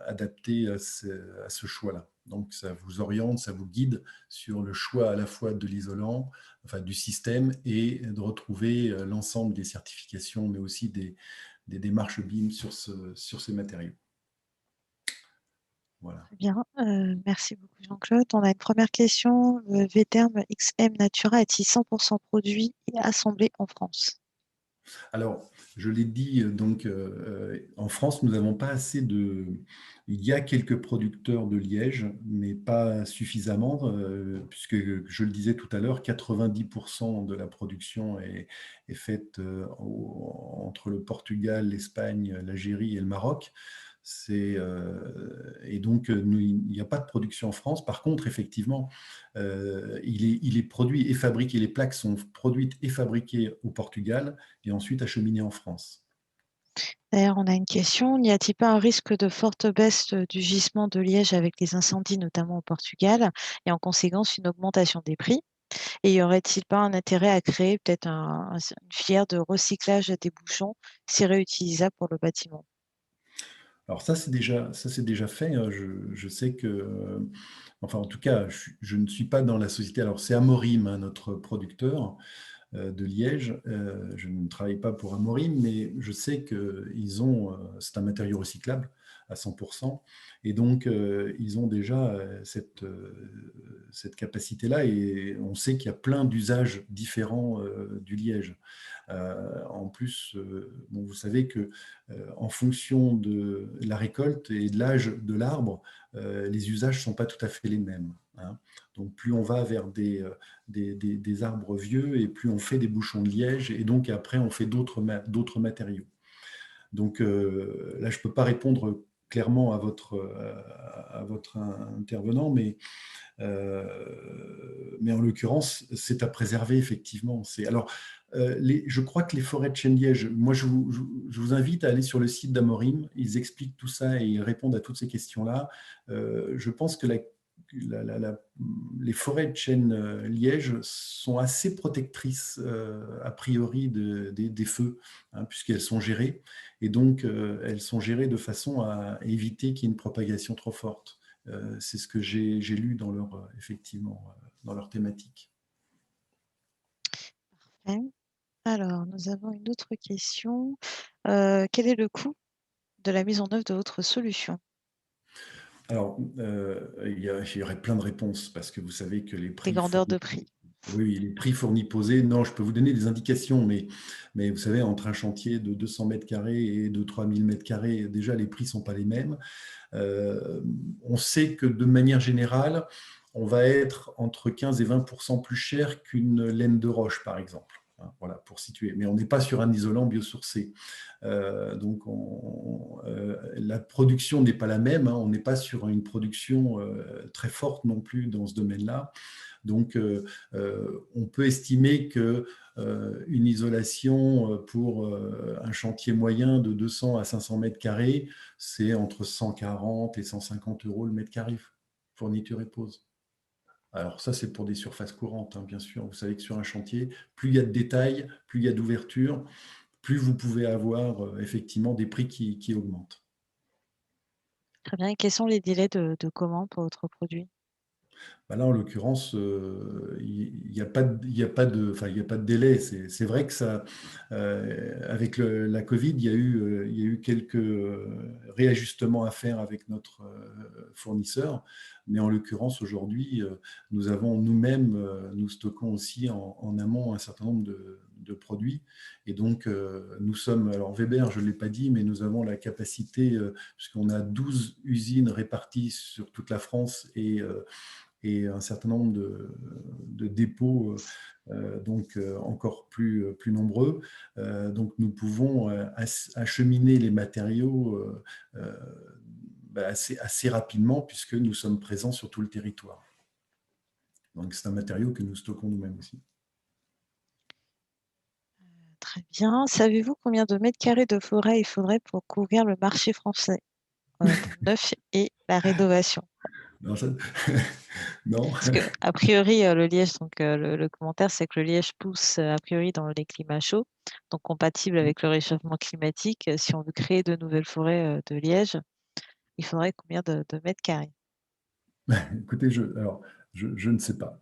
adaptés à ce choix-là. Donc ça vous oriente, ça vous guide sur le choix à la fois de l'isolant, enfin du système, et de retrouver l'ensemble des certifications, mais aussi des démarches BIM sur ces matériaux. Voilà. Très bien, merci beaucoup Jean-Claude. On a une première question. Le Weber Therm XM Natura est-il 100% produit et assemblé en France? Alors, je l'ai dit, donc en France, nous n'avons pas assez de... Il y a quelques producteurs de liège, mais pas suffisamment, puisque, je le disais tout à l'heure, 90% de la production est faite entre le Portugal, l'Espagne, l'Algérie et le Maroc. Et donc, il n'y a pas de production en France. Par contre, effectivement, il est produit et fabriqué, les plaques sont produites et fabriquées au Portugal et ensuite acheminées en France. D'ailleurs, on a une question. N'y a-t-il pas un risque de forte baisse du gisement de liège avec les incendies, notamment au Portugal, et en conséquence une augmentation des prix? Et y aurait-il pas un intérêt à créer peut-être une filière de recyclage des bouchons, si réutilisables pour le bâtiment? Alors ça, c'est déjà fait. Je sais que, enfin en tout cas, je ne suis pas dans la société. Alors c'est Amorim, hein, notre producteur de Liège. Je ne travaille pas pour Amorim, mais je sais qu'ils ont, c'est un matériau recyclable à 100%, et donc ils ont déjà cette capacité-là, et on sait qu'il y a plein d'usages différents du liège. En plus, bon, vous savez que en fonction de la récolte et de l'âge de l'arbre, les usages ne sont pas tout à fait les mêmes, hein. Donc plus on va vers des arbres vieux, et plus on fait des bouchons de liège, et donc après on fait d'autres matériaux. Donc là, je ne peux pas répondre clairement à votre intervenant, mais en l'occurrence, c'est à préserver effectivement. Alors, je crois que les forêts de chêne-liège, moi je vous invite à aller sur le site d'Amorim, ils expliquent tout ça et ils répondent à toutes ces questions-là. Je pense que les forêts de chêne-liège sont assez protectrices a priori des feux, hein, puisqu'elles sont gérées, et donc elles sont gérées de façon à éviter qu'il y ait une propagation trop forte. C'est ce que j'ai lu dans dans leur thématique. Parfait. Alors, nous avons une autre question. Quel est le coût de la mise en œuvre de votre solution? Alors, il y aurait plein de réponses, parce que vous savez que les prix... Les grandeurs de prix. Oui, les prix fournis posés. Non, je peux vous donner des indications, mais vous savez, entre un chantier de 200 mètres carrés et de 3000 mètres carrés, déjà, les prix ne sont pas les mêmes. On sait que de manière générale, on va être entre 15 et 20% plus cher qu'une laine de roche, par exemple. Voilà, pour situer. Mais on n'est pas sur un isolant biosourcé. Donc, la production n'est pas la même, hein. On n'est pas sur une production très forte non plus dans ce domaine-là. Donc, on peut estimer qu'une isolation pour un chantier moyen de 200 à 500 mètres carrés, c'est entre 140 et 150 € le mètre carré, fourniture et pose. Alors ça, c'est pour des surfaces courantes, hein, bien sûr. Vous savez que sur un chantier, plus il y a de détails, plus il y a d'ouverture, plus vous pouvez avoir effectivement des prix qui augmentent. Très bien. Et quels sont les délais de commande pour votre produit? Là, en l'occurrence, il n'y a pas de délai. C'est vrai que ça, avec la Covid, il y a eu quelques réajustements à faire avec notre fournisseur. Mais en l'occurrence, aujourd'hui, nous avons nous-mêmes, nous stockons aussi en amont un certain nombre de produits. Et donc, nous sommes, alors Weber, je ne l'ai pas dit, mais nous avons la capacité, puisqu'on a 12 usines réparties sur toute la France et un certain nombre de dépôts donc encore plus nombreux. Donc nous pouvons acheminer les matériaux assez rapidement puisque nous sommes présents sur tout le territoire. Donc c'est un matériau que nous stockons nous-mêmes aussi. Très bien. Savez-vous combien de mètres carrés de forêt il faudrait pour couvrir le marché français pour le neuf et la rénovation? Non. Parce que, a priori, le liège, donc le commentaire, c'est que le liège pousse a priori dans les climats chauds, donc compatible avec le réchauffement climatique. Si on veut créer de nouvelles forêts de liège, il faudrait combien de mètres carrés? Écoutez, je ne sais pas.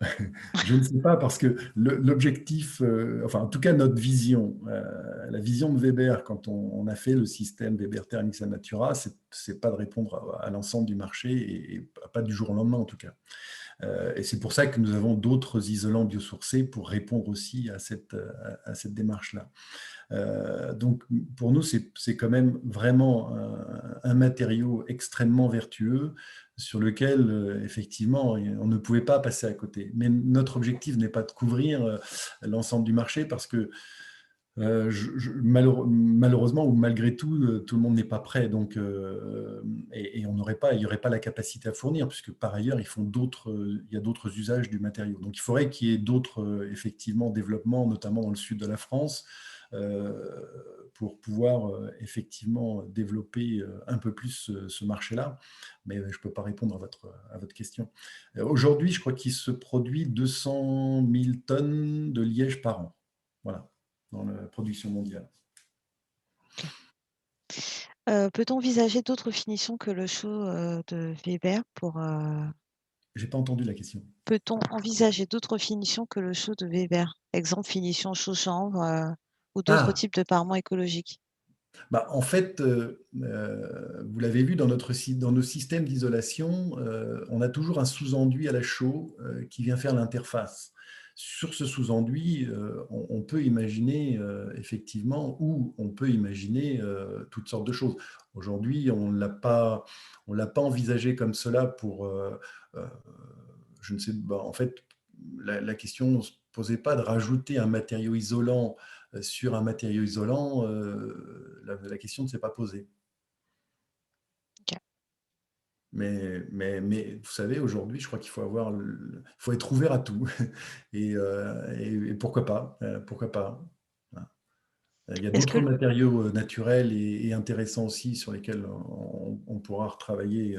Je ne sais pas parce que l'objectif, enfin en tout cas notre vision, la vision de Weber quand on a fait le système Weber Thermix Natura, c'est pas de répondre à l'ensemble du marché et pas du jour au lendemain en tout cas. Et c'est pour ça que nous avons d'autres isolants biosourcés pour répondre aussi à cette démarche-là. Donc pour nous, c'est quand même vraiment un matériau extrêmement vertueux sur lequel, effectivement, on ne pouvait pas passer à côté. Mais notre objectif n'est pas de couvrir l'ensemble du marché parce que malheureusement ou malgré tout, tout le monde n'est pas prêt. Donc, et il n'y aurait pas la capacité à fournir puisque par ailleurs, il y a d'autres usages du matériau. Donc, il faudrait qu'il y ait d'autres, effectivement, développements, notamment dans le sud de la France, pour pouvoir effectivement développer un peu plus ce marché-là. Mais je ne peux pas répondre à votre question. Aujourd'hui, je crois qu'il se produit 200 000 tonnes de liège par an. Voilà, dans la production mondiale. Peut-on envisager d'autres finitions que le chaud de Weber pour... Je n'ai pas entendu la question. Peut-on envisager d'autres finitions que le chaud de Weber? Exemple, finition chaud-chanvre ou d'autres types de parements écologiques? En fait, vous l'avez vu dans nos systèmes d'isolation, on a toujours un sous-enduit à la chaux qui vient faire l'interface. Sur ce sous-enduit, on peut imaginer effectivement, ou on peut imaginer toutes sortes de choses. Aujourd'hui, on ne l'a pas envisagé comme cela pour, je ne sais pas, en fait, la question ne se posait pas de rajouter un matériau isolant sur un matériau isolant, la question ne s'est pas posée. Okay. Mais vous savez, aujourd'hui, je crois qu'il faut être ouvert à tout. Et pourquoi pas, pourquoi pas. Il y a d'autres matériaux naturels et intéressants aussi sur lesquels on pourra retravailler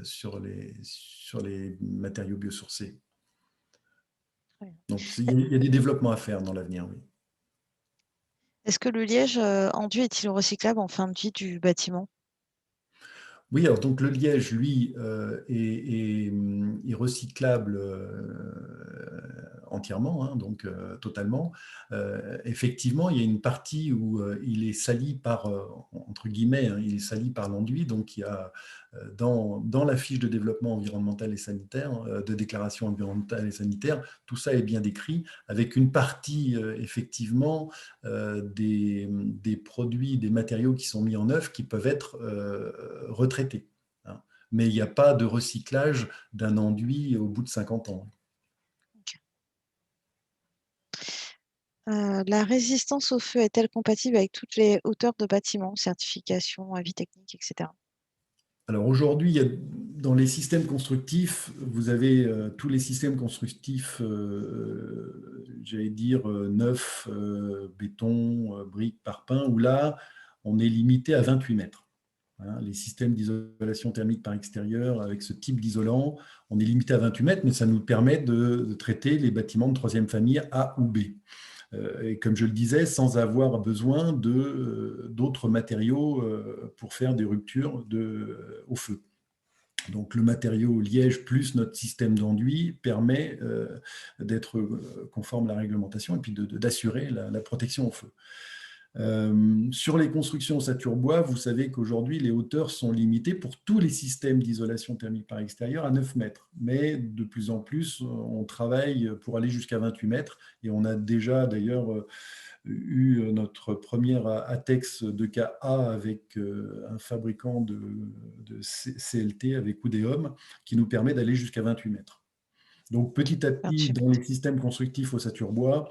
sur les matériaux biosourcés. Donc, il y a des développements à faire dans l'avenir, oui. Est-ce que le liège enduit est-il recyclable en fin de vie du bâtiment? Oui, alors donc le liège, lui, est recyclable entièrement, hein, donc totalement. Effectivement, il y a une partie où il est sali par, entre guillemets, hein, il est sali par l'enduit, donc il y a dans la fiche de développement environnemental et sanitaire, de déclaration environnementale et sanitaire, tout ça est bien décrit, avec une partie, effectivement, des produits, des matériaux qui sont mis en œuvre qui peuvent être retraités. Hein. Mais il n'y a pas de recyclage d'un enduit au bout de 50 ans. La résistance au feu est-elle compatible avec toutes les hauteurs de bâtiments, certification, avis technique, etc.? Alors aujourd'hui, dans les systèmes constructifs, vous avez tous les systèmes constructifs, j'allais dire neufs, béton, briques, parpaing, où là, on est limité à 28 mètres. Hein, les systèmes d'isolation thermique par extérieur, avec ce type d'isolant, on est limité à 28 mètres, mais ça nous permet de traiter les bâtiments de troisième famille A ou B. Et comme je le disais, sans avoir besoin d'autres matériaux pour faire des ruptures au feu. Donc le matériau liège plus notre système d'enduit permet d'être conforme à la réglementation et puis d'assurer la protection au feu. Sur les constructions ossature bois, vous savez qu'aujourd'hui, les hauteurs sont limitées pour tous les systèmes d'isolation thermique par extérieur à 9 mètres. Mais de plus en plus, on travaille pour aller jusqu'à 28 mètres. Et on a déjà d'ailleurs eu notre première ATEX de cas A avec un fabricant de CLT avec Oudéum qui nous permet d'aller jusqu'à 28 mètres. Donc petit à petit, dans les systèmes constructifs ossature bois,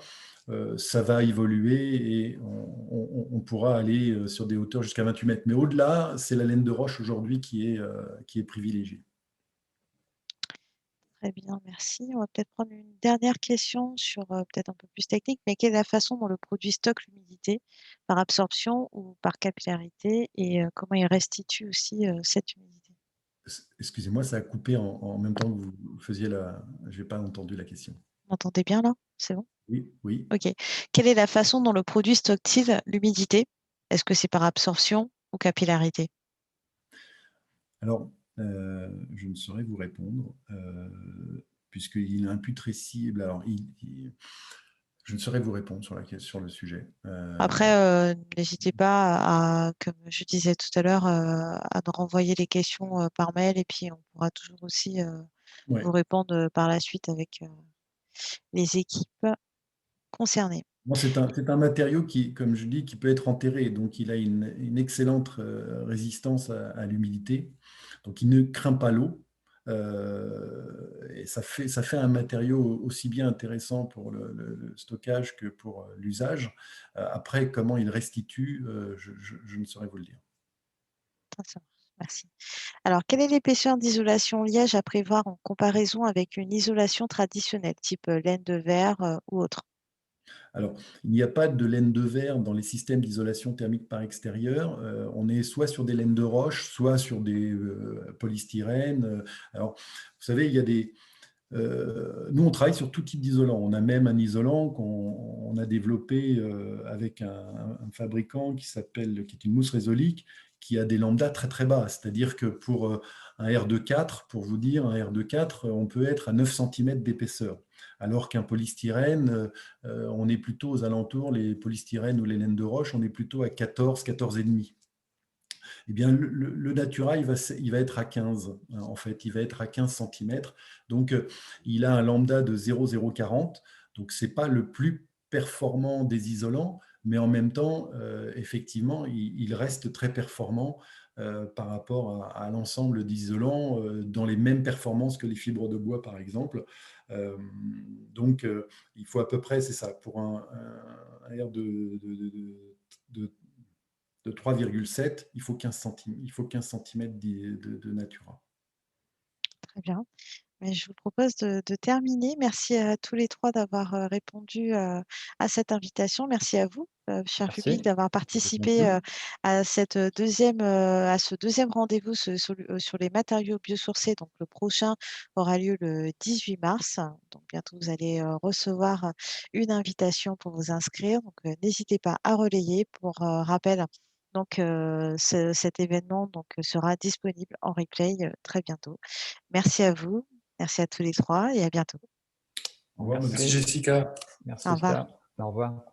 ça va évoluer et on pourra aller sur des hauteurs jusqu'à 28 mètres. Mais au-delà, c'est la laine de roche aujourd'hui qui est privilégiée. Très bien, merci. On va peut-être prendre une dernière question sur peut-être un peu plus technique, mais quelle est la façon dont le produit stocke l'humidité, par absorption ou par capillarité, et comment il restitue aussi cette humidité? Excusez-moi, ça a coupé en même temps que vous faisiez la... Je n'ai pas entendu la question. Vous m'entendez bien là? C'est bon? Oui, oui. Ok. Quelle est la façon dont le produit stocke-t-il l'humidité? Est-ce que c'est par absorption ou capillarité? Alors, je ne saurais vous répondre, puisqu'il est imputrescible. Alors, je ne saurais vous répondre sur le sujet. Après, n'hésitez pas à, comme je disais tout à l'heure, à nous renvoyer les questions par mail et puis on pourra toujours aussi Ouais. vous répondre par la suite avec les équipes concernées. Bon, c'est un matériau qui, comme je dis, qui peut être enterré. Donc, il a une excellente résistance à l'humidité. Donc, il ne craint pas l'eau. Et ça fait un matériau aussi bien intéressant pour le stockage que pour l'usage. Après, comment il restitue, je ne saurais vous le dire. Merci. Alors, quelle est l'épaisseur d'isolation liège à prévoir en comparaison avec une isolation traditionnelle, type laine de verre ou autre? Alors, il n'y a pas de laine de verre dans les systèmes d'isolation thermique par extérieur. On est soit sur des laines de roche, soit sur des polystyrènes. Alors, vous savez, il y a des... nous, on travaille sur tout type d'isolant. On a même un isolant qu'on a développé avec un fabricant qui est une mousse résolique, qui a des lambdas très très bas. C'est-à-dire que pour un R24, pour vous dire, un R24, on peut être à 9 cm d'épaisseur. Alors qu'un polystyrène, on est plutôt aux alentours, les polystyrènes ou les laines de roche, on est plutôt à 14, 14,5. Eh bien, le Natura, il va être à 15, en fait, il va être à 15 cm. Donc, il a un lambda de 0,040. Donc, ce n'est pas le plus performant des isolants, mais en même temps, effectivement, il reste très performant par rapport à l'ensemble d'isolants dans les mêmes performances que les fibres de bois, par exemple. Donc, il faut à peu près, c'est ça, pour un R de 3,7, il faut 15 cm de Natura. Très bien. Mais je vous propose de terminer. Merci à tous les trois d'avoir répondu à cette invitation. Merci à vous, cher public, d'avoir participé à ce deuxième rendez-vous sur les matériaux biosourcés. Donc, le prochain aura lieu le 18 mars. Donc, bientôt, vous allez recevoir une invitation pour vous inscrire. Donc, n'hésitez pas à relayer. Pour rappel, donc, cet événement sera disponible en replay très bientôt. Merci à vous. Merci à tous les trois et à bientôt. Au revoir. Merci Jessica. Merci Au revoir. Jessica. Au revoir.